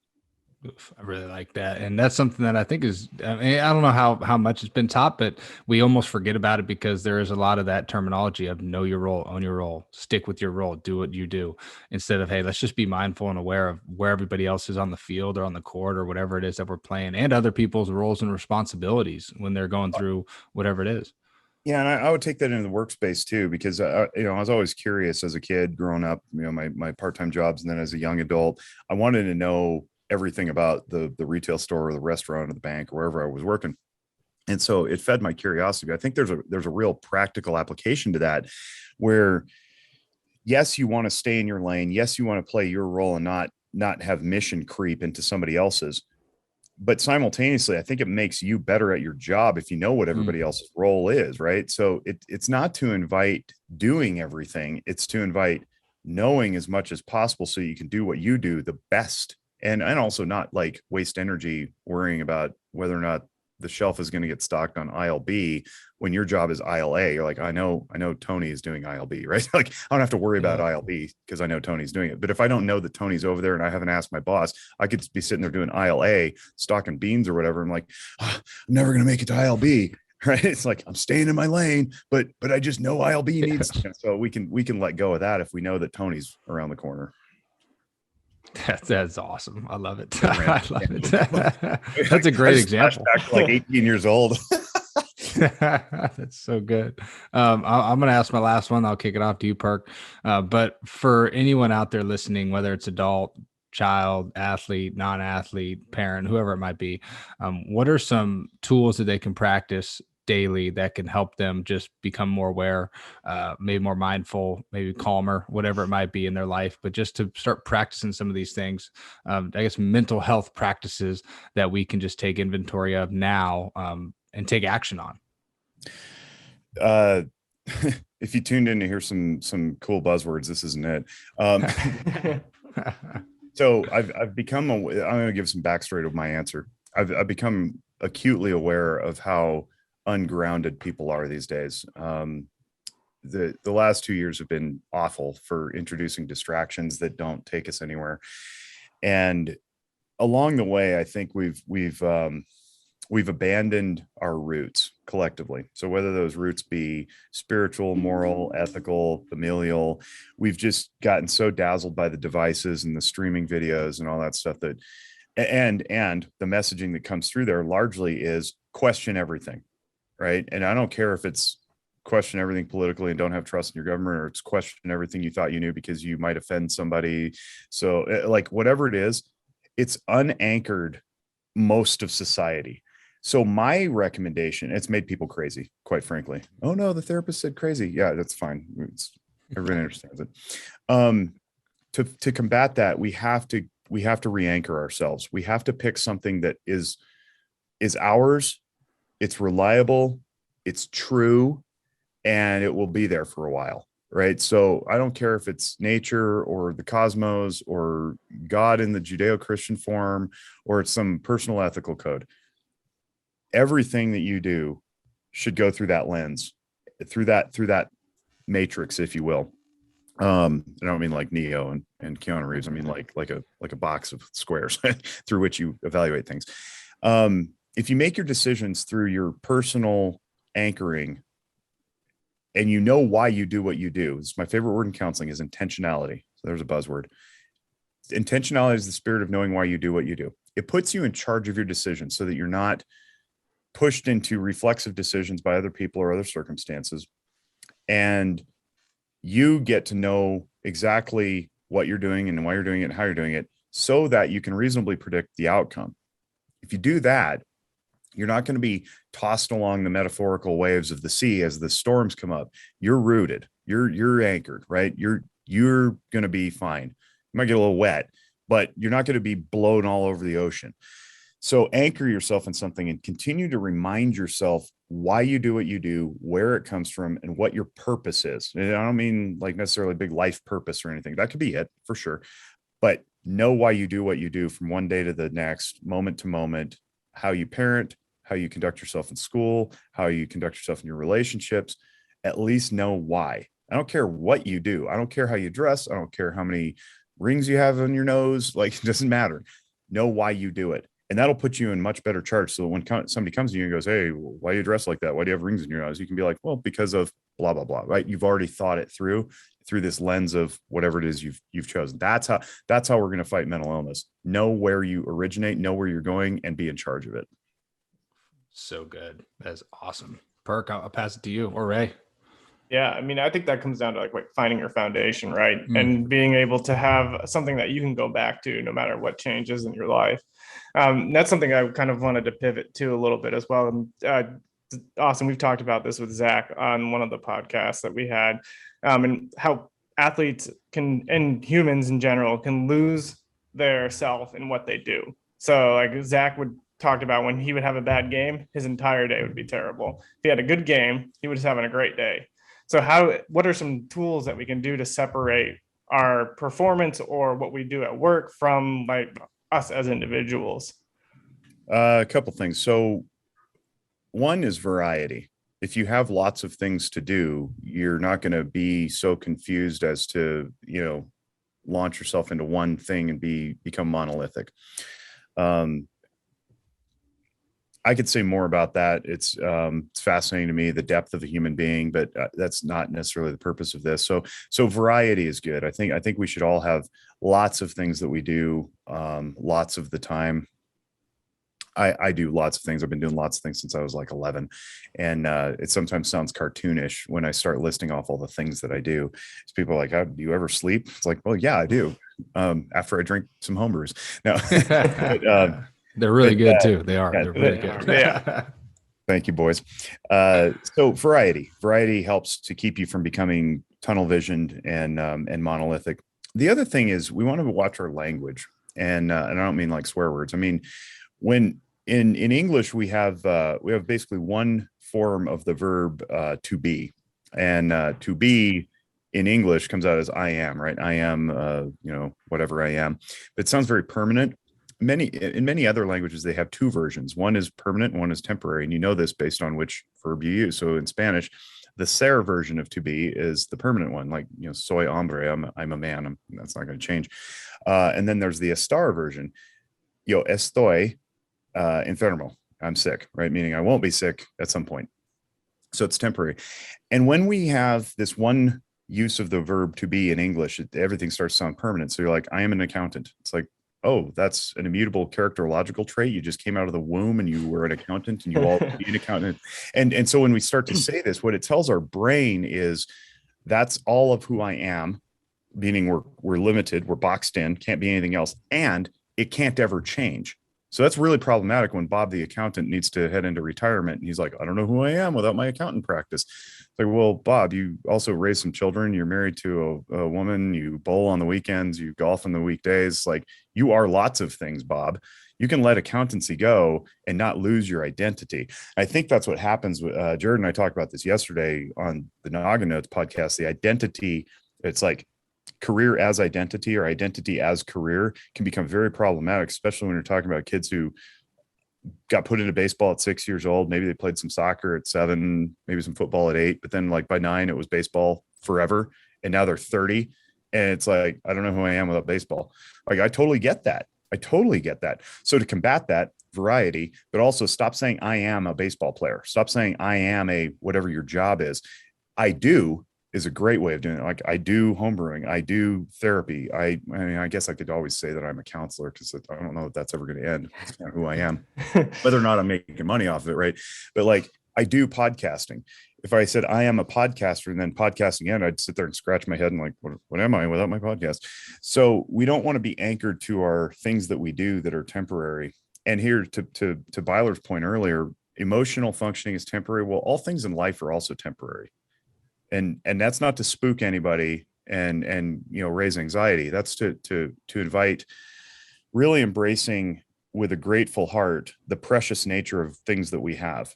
I really like that. And that's something that I think is, I don't know how much it's been taught, but we almost forget about it because there is a lot of that terminology of know your role, own your role, stick with your role, do what you do, instead of, hey, let's just be mindful and aware of where everybody else is on the field or on the court or whatever it is that we're playing, and other people's roles and responsibilities when they're going through whatever it is. Yeah, and I would take that into the workspace too, because I was always curious as a kid growing up, my part-time jobs, and then as a young adult, I wanted to know everything about the retail store or the restaurant or the bank or wherever I was working. And so it fed my curiosity. I think there's a real practical application to that, where yes, you want to stay in your lane. Yes, you want to play your role and not have mission creep into somebody else's. But simultaneously, I think it makes you better at your job if you know what everybody else's role is, right? So it's not to invite doing everything. It's to invite knowing as much as possible so you can do what you do the best. And also not waste energy worrying about whether or not the shelf is going to get stocked on aisle B when your job is aisle A. You're like, I know Tony is doing aisle B, right? I don't have to worry about aisle B because I know Tony's doing it. But if I don't know that Tony's over there and I haven't asked my boss, I could be sitting there doing aisle A, stocking beans or whatever. I'm like, I'm never going to make it to aisle B. right? It's like, I'm staying in my lane, but I just know ILB needs to. So we can let go of that if we know that Tony's around the corner. That's awesome. I love it. I love it. That's a great example. Back to like 18 years old. That's so good. I'm going to ask my last one. I'll kick it off to you, Perk. But for anyone out there listening, whether it's adult, child, athlete, non-athlete, parent, whoever it might be, what are some tools that they can practice daily that can help them just become more aware, maybe more mindful, maybe calmer, whatever it might be in their life, but just to start practicing some of these things, I guess mental health practices that we can just take inventory of now, and take action on. If you tuned in to hear some cool buzzwords, this isn't it. So I've become, I'm going to give some backstory to my answer. I've become acutely aware of how ungrounded people are these days. The last 2 years have been awful for introducing distractions that don't take us anywhere. And along the way, I think we've abandoned our roots collectively. So whether those roots be spiritual, moral, ethical, familial, we've just gotten so dazzled by the devices and the streaming videos and all that stuff that, and the messaging that comes through there largely is question everything, right? And I don't care if it's question everything politically and don't have trust in your government, or it's question everything you thought you knew because you might offend somebody. So like whatever it is, it's unanchored most of society. So my recommendation, it's made people crazy, quite frankly. Oh no, the therapist said crazy. Yeah, that's fine. Everybody understands it. To combat that, we have to re-anchor ourselves. We have to pick something that is ours. It's reliable, it's true, and it will be there for a while, right? So I don't care if it's nature or the cosmos or God in the Judeo-Christian form, or it's some personal ethical code. Everything that you do should go through that lens, through that matrix, if you will. I don't mean like Neo and Keanu Reeves. I mean like a box of squares through which you evaluate things. If you make your decisions through your personal anchoring, and you know why you do what you do, it's my favorite word in counseling is intentionality. So there's a buzzword. Intentionality is the spirit of knowing why you do what you do. It puts you in charge of your decisions so that you're not pushed into reflexive decisions by other people or other circumstances. And you get to know exactly what you're doing and why you're doing it and how you're doing it, so that you can reasonably predict the outcome. If you do that, you're not going to be tossed along the metaphorical waves of the sea as the storms come up. You're rooted. You're anchored, right? You're going to be fine. You might get a little wet, but you're not going to be blown all over the ocean. So anchor yourself in something and continue to remind yourself why you do what you do, where it comes from, and what your purpose is. And I don't mean like necessarily big life purpose or anything. That could be it for sure. But know why you do what you do from one day to the next, moment to moment, how you parent, how you conduct yourself in school, how you conduct yourself in your relationships. At least know why. I don't care what you do. I don't care how you dress. I don't care how many rings you have on your nose. Like, it doesn't matter. Know why you do it. And that'll put you in much better charge. So when somebody comes to you and goes, hey, why do you dress like that? Why do you have rings in your nose? You can be like, well, because of blah, blah, blah, right? You've already thought it through this lens of whatever it is you've chosen. That's how we're going to fight mental illness. Know where you originate, know where you're going, and be in charge of it. So good. That's awesome. Perk, I'll pass it to you or Ray. Yeah, I mean, I think that comes down to like finding your foundation, right? And being able to have something that you can go back to no matter what changes in your life. That's something I kind of wanted to pivot to a little bit as well. And Austin, we've talked about this with Zach on one of the podcasts that we had, and how athletes can, and humans in general, can lose their self in what they do. So like Zach talked about, when he would have a bad game, his entire day would be terrible. If he had a good game, he was having a great day. So what are some tools that we can do to separate our performance or what we do at work from like us as individuals? A couple things. So one is variety. If you have lots of things to do, you're not going to be so confused as to, launch yourself into one thing and become monolithic. I could say more about that. It's fascinating to me, the depth of a human being, but that's not necessarily the purpose of this. So variety is good. I think we should all have lots of things that we do lots of the time. I do lots of things. I've been doing lots of things since I was like 11. And it sometimes sounds cartoonish when I start listing off all the things that I do. So people are like, do you ever sleep? It's like, well, yeah, I do. After I drink some homebrews. No, but, they're really good too. They are. Yeah, they're really good. Yeah. Thank you, boys. So variety helps to keep you from becoming tunnel visioned and monolithic. The other thing is we want to watch our language, and I don't mean like swear words. I mean, when in English we have basically one form of the verb to be, and to be in English comes out as I am, right? I am, whatever I am. It sounds very permanent. In many other languages, they have two versions. One is permanent, and one is temporary. And you know this based on which verb you use. So in Spanish, the ser version of to be is the permanent one, like, soy hombre, I'm a man. That's not going to change. And then there's the estar version. Yo estoy enfermo. I'm sick, right? Meaning I won't be sick at some point. So it's temporary. And when we have this one use of the verb to be in English, everything starts to sound permanent. So you're like, I am an accountant. It's like, oh, that's an immutable characterological trait. You just came out of the womb and you were an accountant, and you all be an accountant. And so when we start to say this, what it tells our brain is that's all of who I am, meaning we're limited, we're boxed in, can't be anything else, and it can't ever change. So that's really problematic when Bob, the accountant, needs to head into retirement. And he's like, I don't know who I am without my accountant practice. It's like, well, Bob, you also raise some children. You're married to a woman. You bowl on the weekends. You golf on the weekdays. Like, you are lots of things, Bob. You can let accountancy go and not lose your identity. I think that's what happens. Jared and I talked about this yesterday on the Noggin Notes podcast. The identity, it's like, career as identity or identity as career can become very problematic, especially when you're talking about kids who got put into baseball at 6 years old. Maybe they played some soccer at 7, maybe some football at 8, but then like by 9, it was baseball forever. And now they're 30. And it's like, I don't know who I am without baseball. Like, I totally get that. So to combat that, variety, but also stop saying I am a baseball player. Stop saying I am a whatever your job is. I do is a great way of doing it. Like, I do homebrewing, I do therapy. I mean, I guess I could always say that I'm a counselor, because I don't know if that's ever going to end. It's kind of who I am, whether or not I'm making money off of it, right? But like, I do podcasting. If I said I am a podcaster and then podcasting end, I'd sit there and scratch my head and like, what am I without my podcast? So we don't want to be anchored to our things that we do that are temporary. And here, to Byler's point earlier, emotional functioning is temporary. Well, all things in life are also temporary. And that's not to spook anybody and raise anxiety. That's to invite really embracing with a grateful heart the precious nature of things that we have.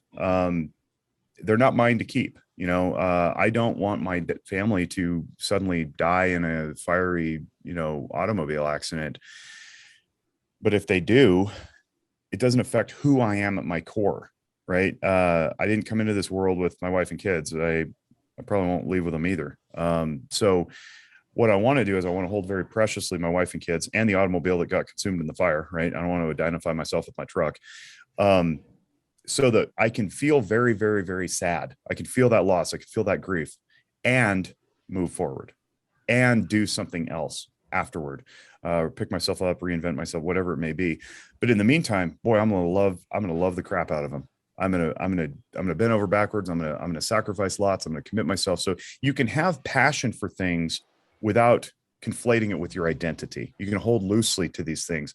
They're not mine to keep. I don't want my family to suddenly die in a fiery automobile accident. But if they do, it doesn't affect who I am at my core, right? I didn't come into this world with my wife and kids. I probably won't leave with them either. So what I want to do is I want to hold very preciously my wife and kids and the automobile that got consumed in the fire, right? I don't want to identify myself with my truck. So that I can feel very, very, very sad. I can feel that loss. I can feel that grief and move forward and do something else afterward, pick myself up, reinvent myself, whatever it may be. But in the meantime, boy, I'm going to love the crap out of them. I'm going to bend over backwards. I'm going to sacrifice lots. I'm going to commit myself. So you can have passion for things without conflating it with your identity. You can hold loosely to these things.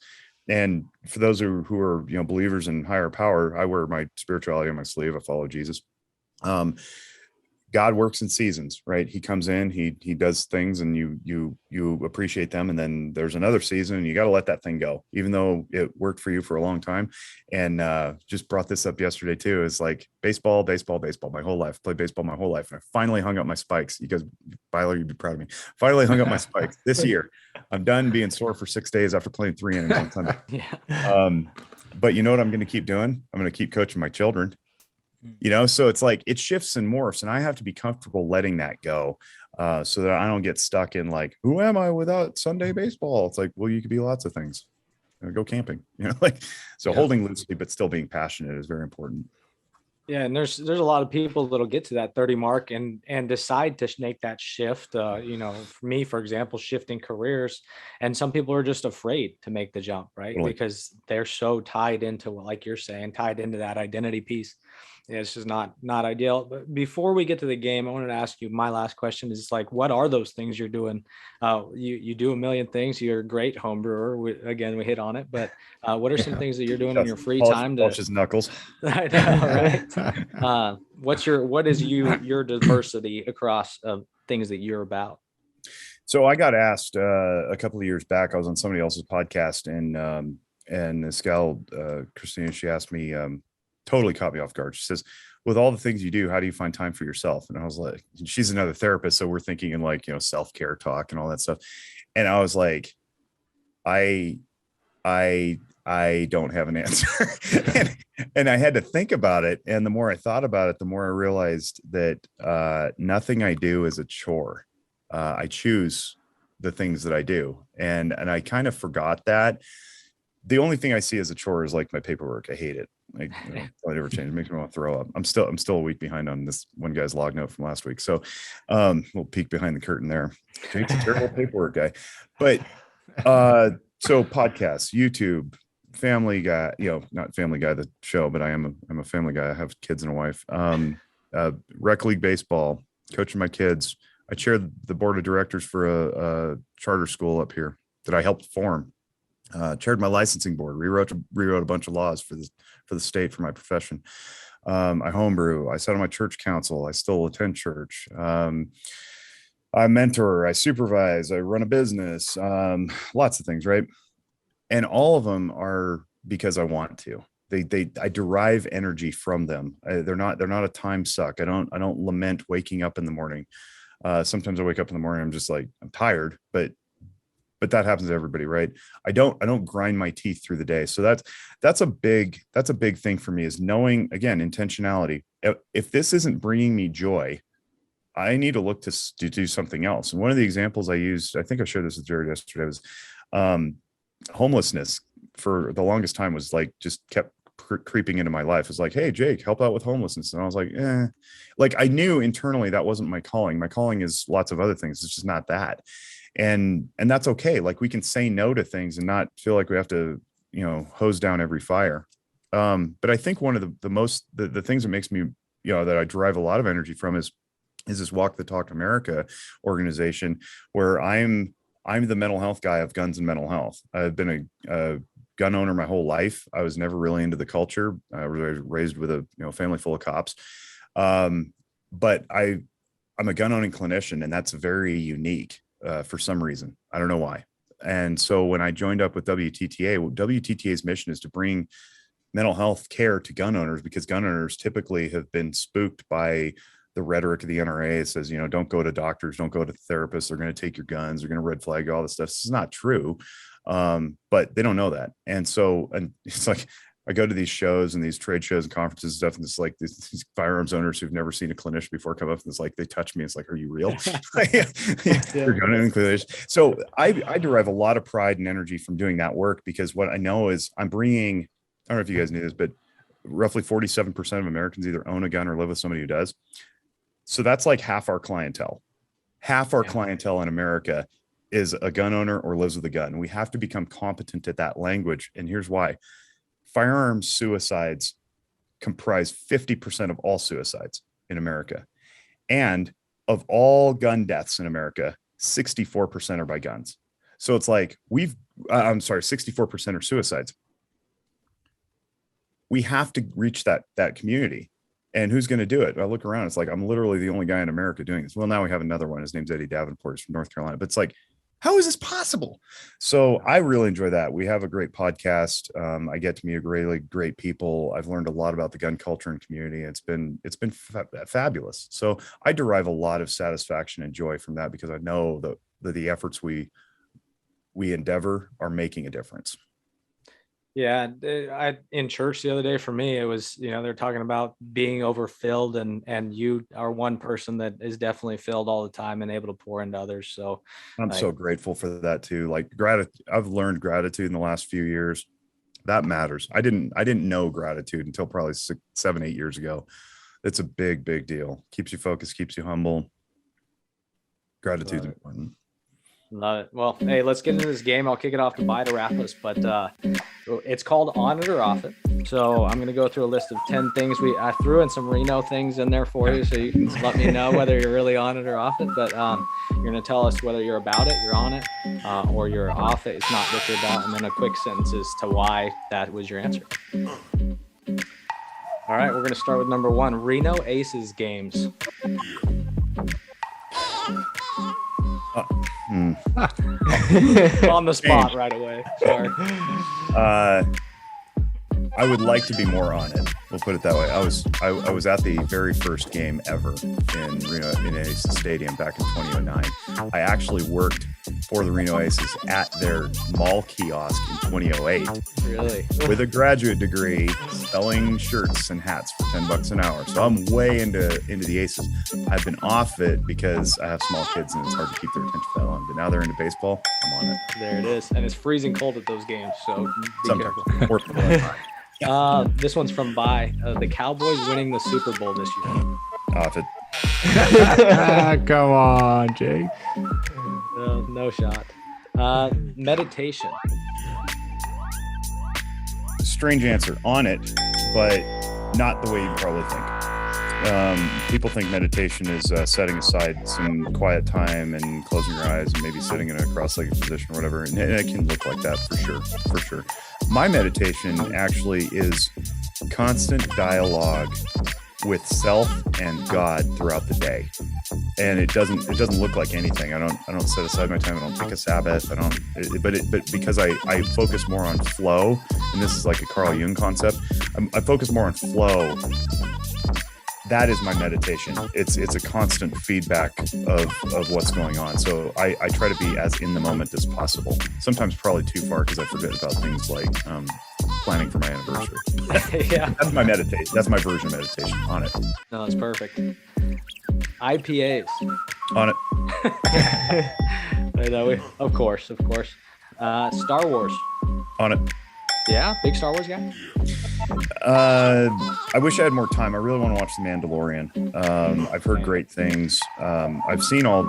And for those who are, believers in higher power, I wear my spirituality on my sleeve. I follow Jesus. God works in seasons, right? He comes in, he does things, and you appreciate them. And then there's another season, and you got to let that thing go, even though it worked for you for a long time. And just brought this up yesterday too. It's like baseball, my whole life. Played baseball my whole life. And I finally hung up my spikes. You guys, Byler, you'd be proud of me. Finally hung up my spikes this year. I'm done being sore for 6 days after playing 3 innings on Sunday. Yeah. But you know what I'm going to keep doing? I'm going to keep coaching my children. So it's like it shifts and morphs, and I have to be comfortable letting that go, so that I don't get stuck in like, who am I without Sunday baseball? It's like, well, you could be lots of things. go camping, like, so holding loosely, but still being passionate is very important. Yeah. And there's a lot of people that'll get to that 30 mark and decide to make that shift. For me, for example, shifting careers, and some people are just afraid to make the jump, right? Totally. Because they're so tied into, like you're saying, tied into that identity piece. Yeah, it's just not ideal. But before we get to the game, I wanted to ask you, my last question is like, what are those things you're doing? You do a million things. You're a great home brewer. We hit on it, but what are some things that you're doing in your free time? Polish his knuckles. I know, right? What is your diversity across things that you're about? So I got asked a couple of years back, I was on somebody else's podcast, and this gal, Christina, she asked me, totally caught me off guard. She says, with all the things you do, how do you find time for yourself? And I was like, she's another therapist, so we're thinking in like, self-care talk and all that stuff. And I was like, I don't have an answer. and I had to think about it. And the more I thought about it, the more I realized that nothing I do is a chore. I choose the things that I do. And I kind of forgot that. The only thing I see as a chore is like my paperwork. I hate it. Like, I never change. It makes me want to throw up. I'm still a week behind on this one guy's log note from last week. So we'll peek behind the curtain there. Jake's a terrible paperwork guy. But so podcasts, YouTube, Family Guy, not Family Guy, the show, but I'm a family guy. I have kids and a wife. Rec league baseball, coaching my kids. I chair the board of directors for a charter school up here that I helped form. Chaired my licensing board, rewrote a bunch of laws for the state for my profession. I homebrew. I sat on my church council. I still attend church. I mentor. I supervise. I run a business. Lots of things, right? And all of them are because I want to. I derive energy from them. They're not a time suck. I don't lament waking up in the morning. Sometimes I wake up in the morning, I'm just like, I'm tired, but that happens to everybody, right? I don't grind my teeth through the day. So that's a big thing for me, is knowing, again, intentionality. If this isn't bringing me joy, I need to look to do something else. And one of the examples I used, I think I shared this with Jared yesterday, was homelessness. For the longest time was like, just kept creeping into my life. It's like, hey, Jake, help out with homelessness. And I was like, like I knew internally that wasn't my calling. My calling is lots of other things. It's just not that. And that's okay. Like, we can say no to things and not feel like we have to, hose down every fire. But I think one of the things that makes me, that I derive a lot of energy from is this Walk the Talk America organization, where I'm the mental health guy of guns and mental health. I've been a gun owner my whole life. I was never really into the culture. I was raised with a family full of cops. But I'm a gun owning clinician, and that's very unique. For some reason, I don't know why. And so when I joined up with WTTA's mission is to bring mental health care to gun owners, because gun owners typically have been spooked by the rhetoric of the NRA. It says, don't go to doctors, don't go to therapists. They're going to take your guns. They're going to red flag all this stuff. This is not true. But they don't know that. And it's like, I go to these shows and these trade shows and conferences and stuff, and it's like these firearms owners who've never seen a clinician before come up, and it's like, they touch me. It's like, are you real? You're going to clinician. So I derive a lot of pride and energy from doing that work, because what I know is I'm bringing, I don't know if you guys knew this, but roughly 47% of Americans either own a gun or live with somebody who does. So that's like half our clientele. Half our clientele in America is a gun owner or lives with a gun. We have to become competent at that language. And here's why. Firearms suicides comprise 50% of all suicides in America. And of all gun deaths in America, 64% are by guns. So it's like 64% are suicides. We have to reach that community. And who's going to do it? I look around, it's like, I'm literally the only guy in America doing this. Well, now we have another one. His name's Eddie Davenport. He's from North Carolina. But it's like, how is this possible? So I really enjoy that. We have a great podcast. I get to meet really great people. I've learned a lot about the gun culture and community. It's been fabulous. So I derive a lot of satisfaction and joy from that, because I know that the efforts we endeavor are making a difference. Yeah, in church the other day for me, it was, they're talking about being overfilled, and you are one person that is definitely filled all the time and able to pour into others. So I'm so grateful for that too. Like I've learned gratitude in the last few years. That matters. I didn't know gratitude until probably 6, 7, 8 years ago. It's a big deal. Keeps you focused, keeps you humble. Gratitude's important. Love it. Well, hey, let's get into this game. I'll kick it off to By to wrap us, but it's called On It or Off It. So I'm going to go through a list of 10 things. I threw in some Reno things in there for you, so you can let me know whether you're really on it or off it. But you're going to tell us whether you're about it, you're on it, or you're off it. It's not what you're about. And then a quick sentence as to why that was your answer. All right, we're going to start with number 1, Reno Aces games. On the spot right away. Sorry. I would like to be more on it. We'll put it that way. I was at the very first game ever in Reno in Aces Stadium back in 2009. I actually worked for the Reno Aces at their mall kiosk in 2008. Really? With a graduate degree, selling shirts and hats for $10 an hour. So I'm way into the Aces. I've been off it because I have small kids and it's hard to keep their attention that long. But now they're into baseball. I'm on it. There it is, and it's freezing cold at those games. So be careful. This one's from By. The Cowboys winning the Super Bowl this year. Off it. Come on, Jake. No shot. Meditation. Strange answer. On it, but not the way you probably think. People think meditation is setting aside some quiet time and closing your eyes and maybe sitting in a cross-legged position or whatever, and it can look like that for sure. My meditation actually is constant dialogue with self and God throughout the day, and it doesn't look like anything. I don't set aside my time. I don't take a Sabbath. But because I focus more on flow, and this is like a Carl Jung concept. I focus more on flow. That is my meditation. It's a constant feedback of what's going on. So I try to be as in the moment as possible. Sometimes probably too far because I forget about things like planning for my anniversary. Yeah, that's my meditation. That's my version of meditation. On it. No, that's perfect. IPAs. On it. Of course. Star Wars. On it. Yeah, big Star Wars guy. I wish I had more time. I really want to watch The Mandalorian. I've heard great things. I've seen all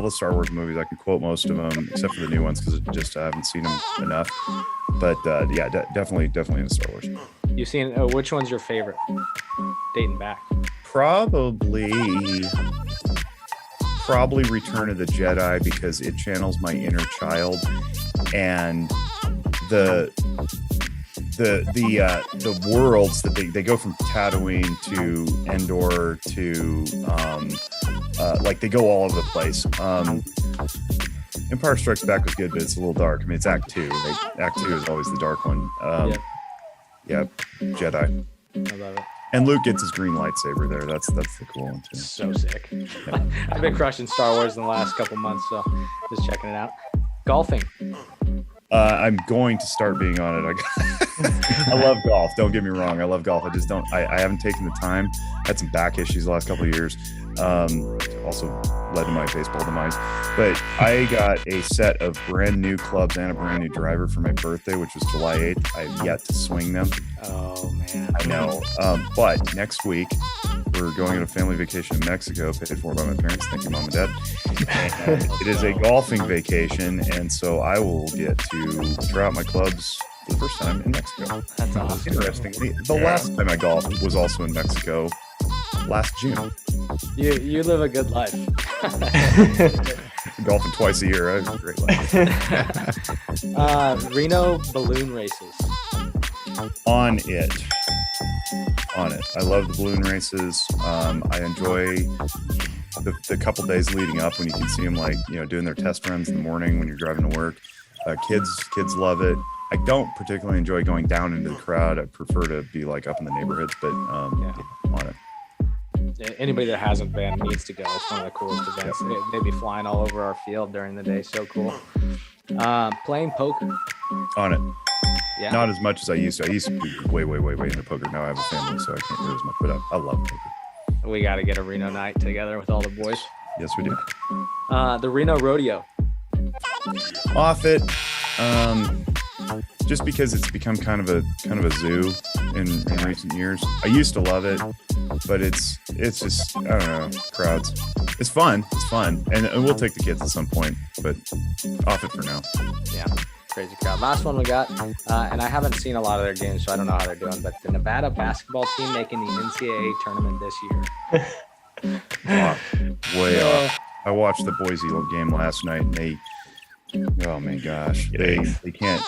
the Star Wars movies. I can quote most of them, except for the new ones because I haven't seen them enough. But yeah, definitely into Star Wars. You've seen which one's your favorite? Dating back. Probably Return of the Jedi because it channels my inner child, and the worlds that they go from Tatooine to Endor to like they go all over the place. Empire Strikes Back was good, but it's a little dark. I mean, it's Act 2. Act 2 is always the dark one. Yeah, Jedi. I love it. And Luke gets his green lightsaber there. That's the cool one too. So sick. Yeah. I've been crushing Star Wars in the last couple months, so just checking it out. Golfing. I'm going to start being on it. I love golf. Don't get me wrong. I love golf. I just don't. I haven't taken the time. I had some back issues the last couple of years. Also led to my baseball demise. But I got a set of brand new clubs and a brand new driver for my birthday, which was July 8th. I have yet to swing them. Oh man. I know. But next week we're going on a family vacation in Mexico, paid for by my parents. Thank you, Mom and Dad. And it is a golfing vacation, and so I will get to try out my clubs for the first time in Mexico. That's awesome. Interestingly, the last time I golfed was also in Mexico last June. You live a good life. Golfing twice a year. I have a great life. Reno balloon races. On it. I love the balloon races. I enjoy the couple days leading up when you can see them doing their test runs in the morning when you're driving to work. Kids love it. I don't particularly enjoy going down into the crowd. I prefer to be up in the neighborhoods, but on it. Anybody that hasn't been needs to go. It's one of the coolest events. They'd be flying all over our field during the day. So cool. Playing poker. On it. Yeah. Not as much as I used to. I used to be way into poker. Now I have a family, so I can't do as much. But I love poker. We got to get a Reno night together with all the boys. Yes, we do. The Reno rodeo. Off it. Just because it's become kind of a zoo in recent years. I used to love it, but it's just, I don't know, crowds. It's fun, and we'll take the kids at some point, but off it for now. Yeah, crazy crowd. Last one we got, and I haven't seen a lot of their games, so I don't know how they're doing, but the Nevada basketball team making the NCAA tournament this year. Way off. I watched the Boise game last night, and oh my gosh, they can't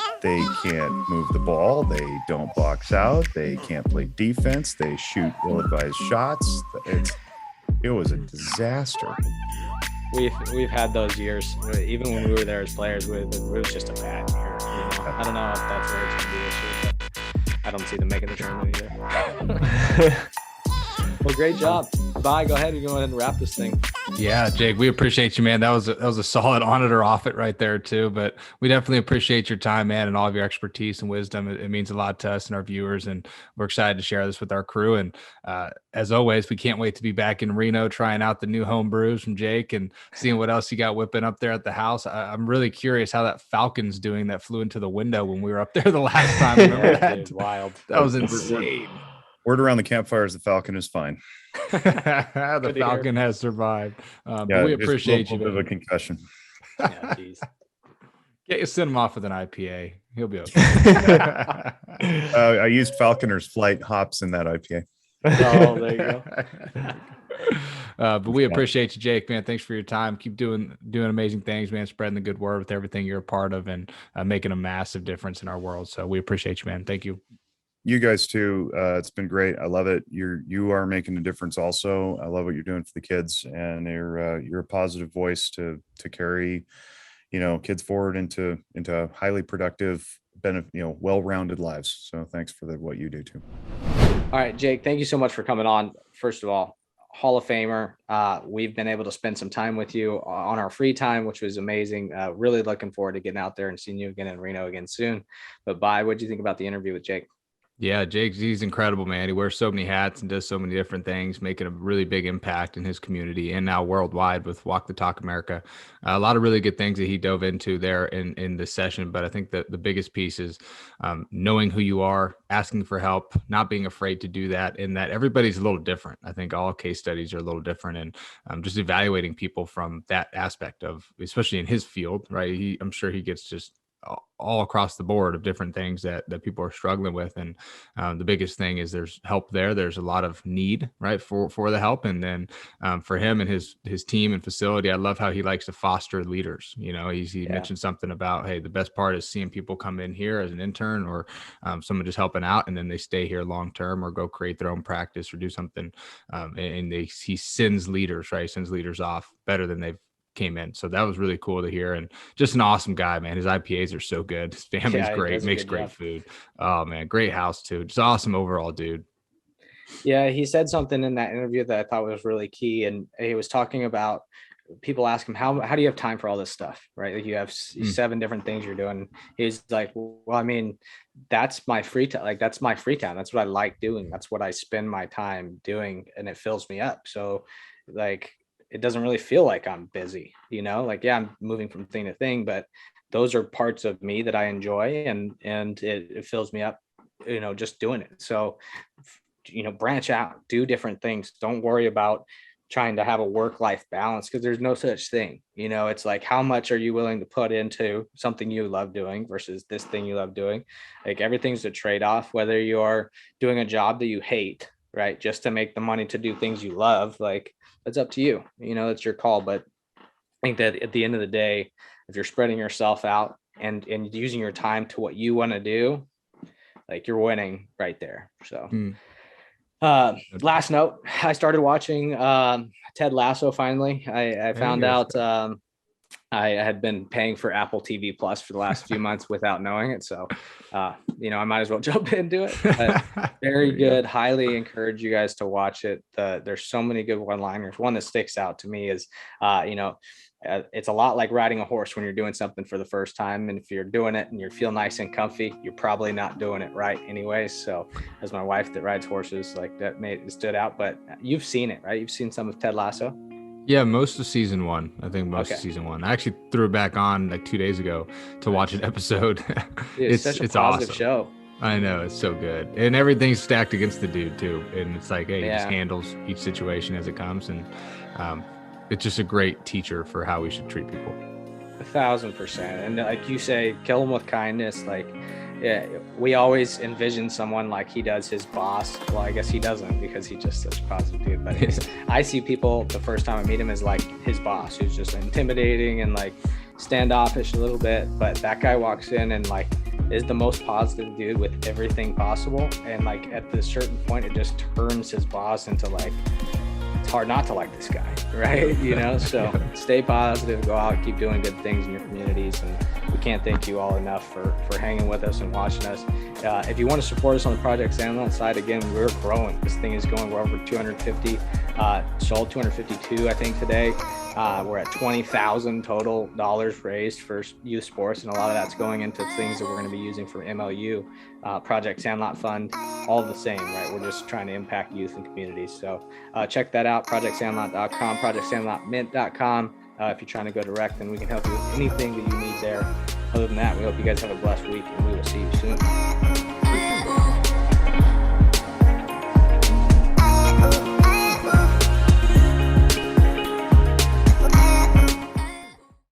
move the ball. They don't box out. They can't play defense. They shoot ill-advised shots. It was a disaster. We've had those years, even when we were there as players. It was just a bad year. I don't know if that's where it's going to be this year, but I don't see them making the tournament either. Well, great job. Bye. Go ahead. You go ahead and wrap this thing. Yeah, Jake, we appreciate you, man. That was a solid on it or off it right there too. But we definitely appreciate your time, man, and all of your expertise and wisdom. It means a lot to us and our viewers, and we're excited to share this with our crew. And as always, we can't wait to be back in Reno trying out the new home brews from Jake and seeing what else you got whipping up there at the house. I'm really curious how that Falcon's doing that flew into the window when we were up there the last time. Remember that? Dude, wild. That was insane. Word around the campfire is the Falcon is fine. The Falcon has survived. But we appreciate you. A bit of a concussion. Yeah, geez. Send him off with an IPA. He'll be okay. I used Falconer's Flight hops in that IPA. Oh, there you go. But we appreciate you, Jake, man. Thanks for your time. Keep doing amazing things, man. Spreading the good word with everything you're a part of, and making a massive difference in our world. So we appreciate you, man. Thank you. You guys too. It's been great. I love it. You are making a difference also. I love what you're doing for the kids, and you're a positive voice to carry, kids forward into highly productive, well-rounded lives. So thanks for what you do too. All right, Jake, thank you so much for coming on. First of all, Hall of Famer. We've been able to spend some time with you on our free time, which was amazing. Really looking forward to getting out there and seeing you again in Reno again soon. But what did you think about the interview with Jake? Yeah, Jake, he's incredible, man. He wears so many hats and does so many different things, making a really big impact in his community and now worldwide with Walk the Talk America. A lot of really good things that he dove into there in this session. But I think that the biggest piece is knowing who you are, asking for help, not being afraid to do that, and that everybody's a little different. I think all case studies are a little different, and just evaluating people from that aspect of, especially in his field, right? I'm sure he gets just all across the board of different things that people are struggling with. And the biggest thing is there's help there. There's a lot of need, right, for the help. And then for him and his team and facility, I love how he likes to foster leaders. He mentioned something about, hey, the best part is seeing people come in here as an intern or someone just helping out, and then they stay here long-term or go create their own practice or do something. And he sends leaders, right? He sends leaders off better than they've came in. So that was really cool to hear, and just an awesome guy, man. His IPAs are so good. His family's great, makes great food. Oh man, great house too. Just awesome overall, dude. Yeah, he said something in that interview that I thought was really key, and he was talking about people ask him how do you have time for all this stuff, right? Like you have 7 different things you're doing. He's like, well, I mean, that's my free time. Like that's my free time. That's what I like doing. That's what I spend my time doing, and it fills me up. So like, it doesn't really feel like I'm busy, like, yeah, I'm moving from thing to thing, but those are parts of me that I enjoy, and it fills me up, just doing it. So, branch out, do different things. Don't worry about trying to have a work-life balance, because there's no such thing. It's like, how much are you willing to put into something you love doing versus this thing you love doing? Like everything's a trade-off, whether you're doing a job that you hate, right, just to make the money to do things you love, like it's up to you, it's your call. But I think that at the end of the day, if you're spreading yourself out and using your time to what you want to do, like you're winning right there. So last note, I started watching Ted Lasso. Finally, I found out I had been paying for Apple TV Plus for the last few months without knowing it. So, I might as well jump into it. Very good. Highly encourage you guys to watch it. There's so many good one-liners. One that sticks out to me is, it's a lot like riding a horse when you're doing something for the first time. And if you're doing it and you feel nice and comfy, you're probably not doing it right anyway. So as my wife that rides horses, like that stood out, but you've seen it, right? You've seen some of Ted Lasso. Yeah, most of season 1. I think most of season 1. I actually threw it back on like 2 days ago to watch an episode. Dude, it's such a positive awesome. show. I know, it's so good, and everything's stacked against the dude too. And it's like, hey, he just handles each situation as it comes, and it's just a great teacher for how we should treat people. 1,000%. And like you say, kill them with kindness. Like, yeah, we always envision someone like he does his boss. Well, I guess he doesn't because he's just such a positive dude. But I see people the first time I meet him as like his boss, who's just intimidating and like standoffish a little bit. But that guy walks in and like is the most positive dude with everything possible. And like at this certain point, it just turns his boss into like, it's hard not to like this guy, right? You know, so stay positive, go out, keep doing good things in your communities. And we can't thank you all enough for hanging with us and watching us. If you want to support us on the Project Sandlot side, again, we're growing. This thing is going, we're over 250, sold 252, I think today. We're at $20,000 total dollars raised for youth sports. And a lot of that's going into things that we're going to be using for MLU, Project Sandlot Fund, all the same, right? We're just trying to impact youth and communities. So check that out, projectsandlot.com, projectsandlotmint.com. If you're trying to go direct, then we can help you with anything that you need there. Other than that, we hope you guys have a blessed week, and we will see you soon.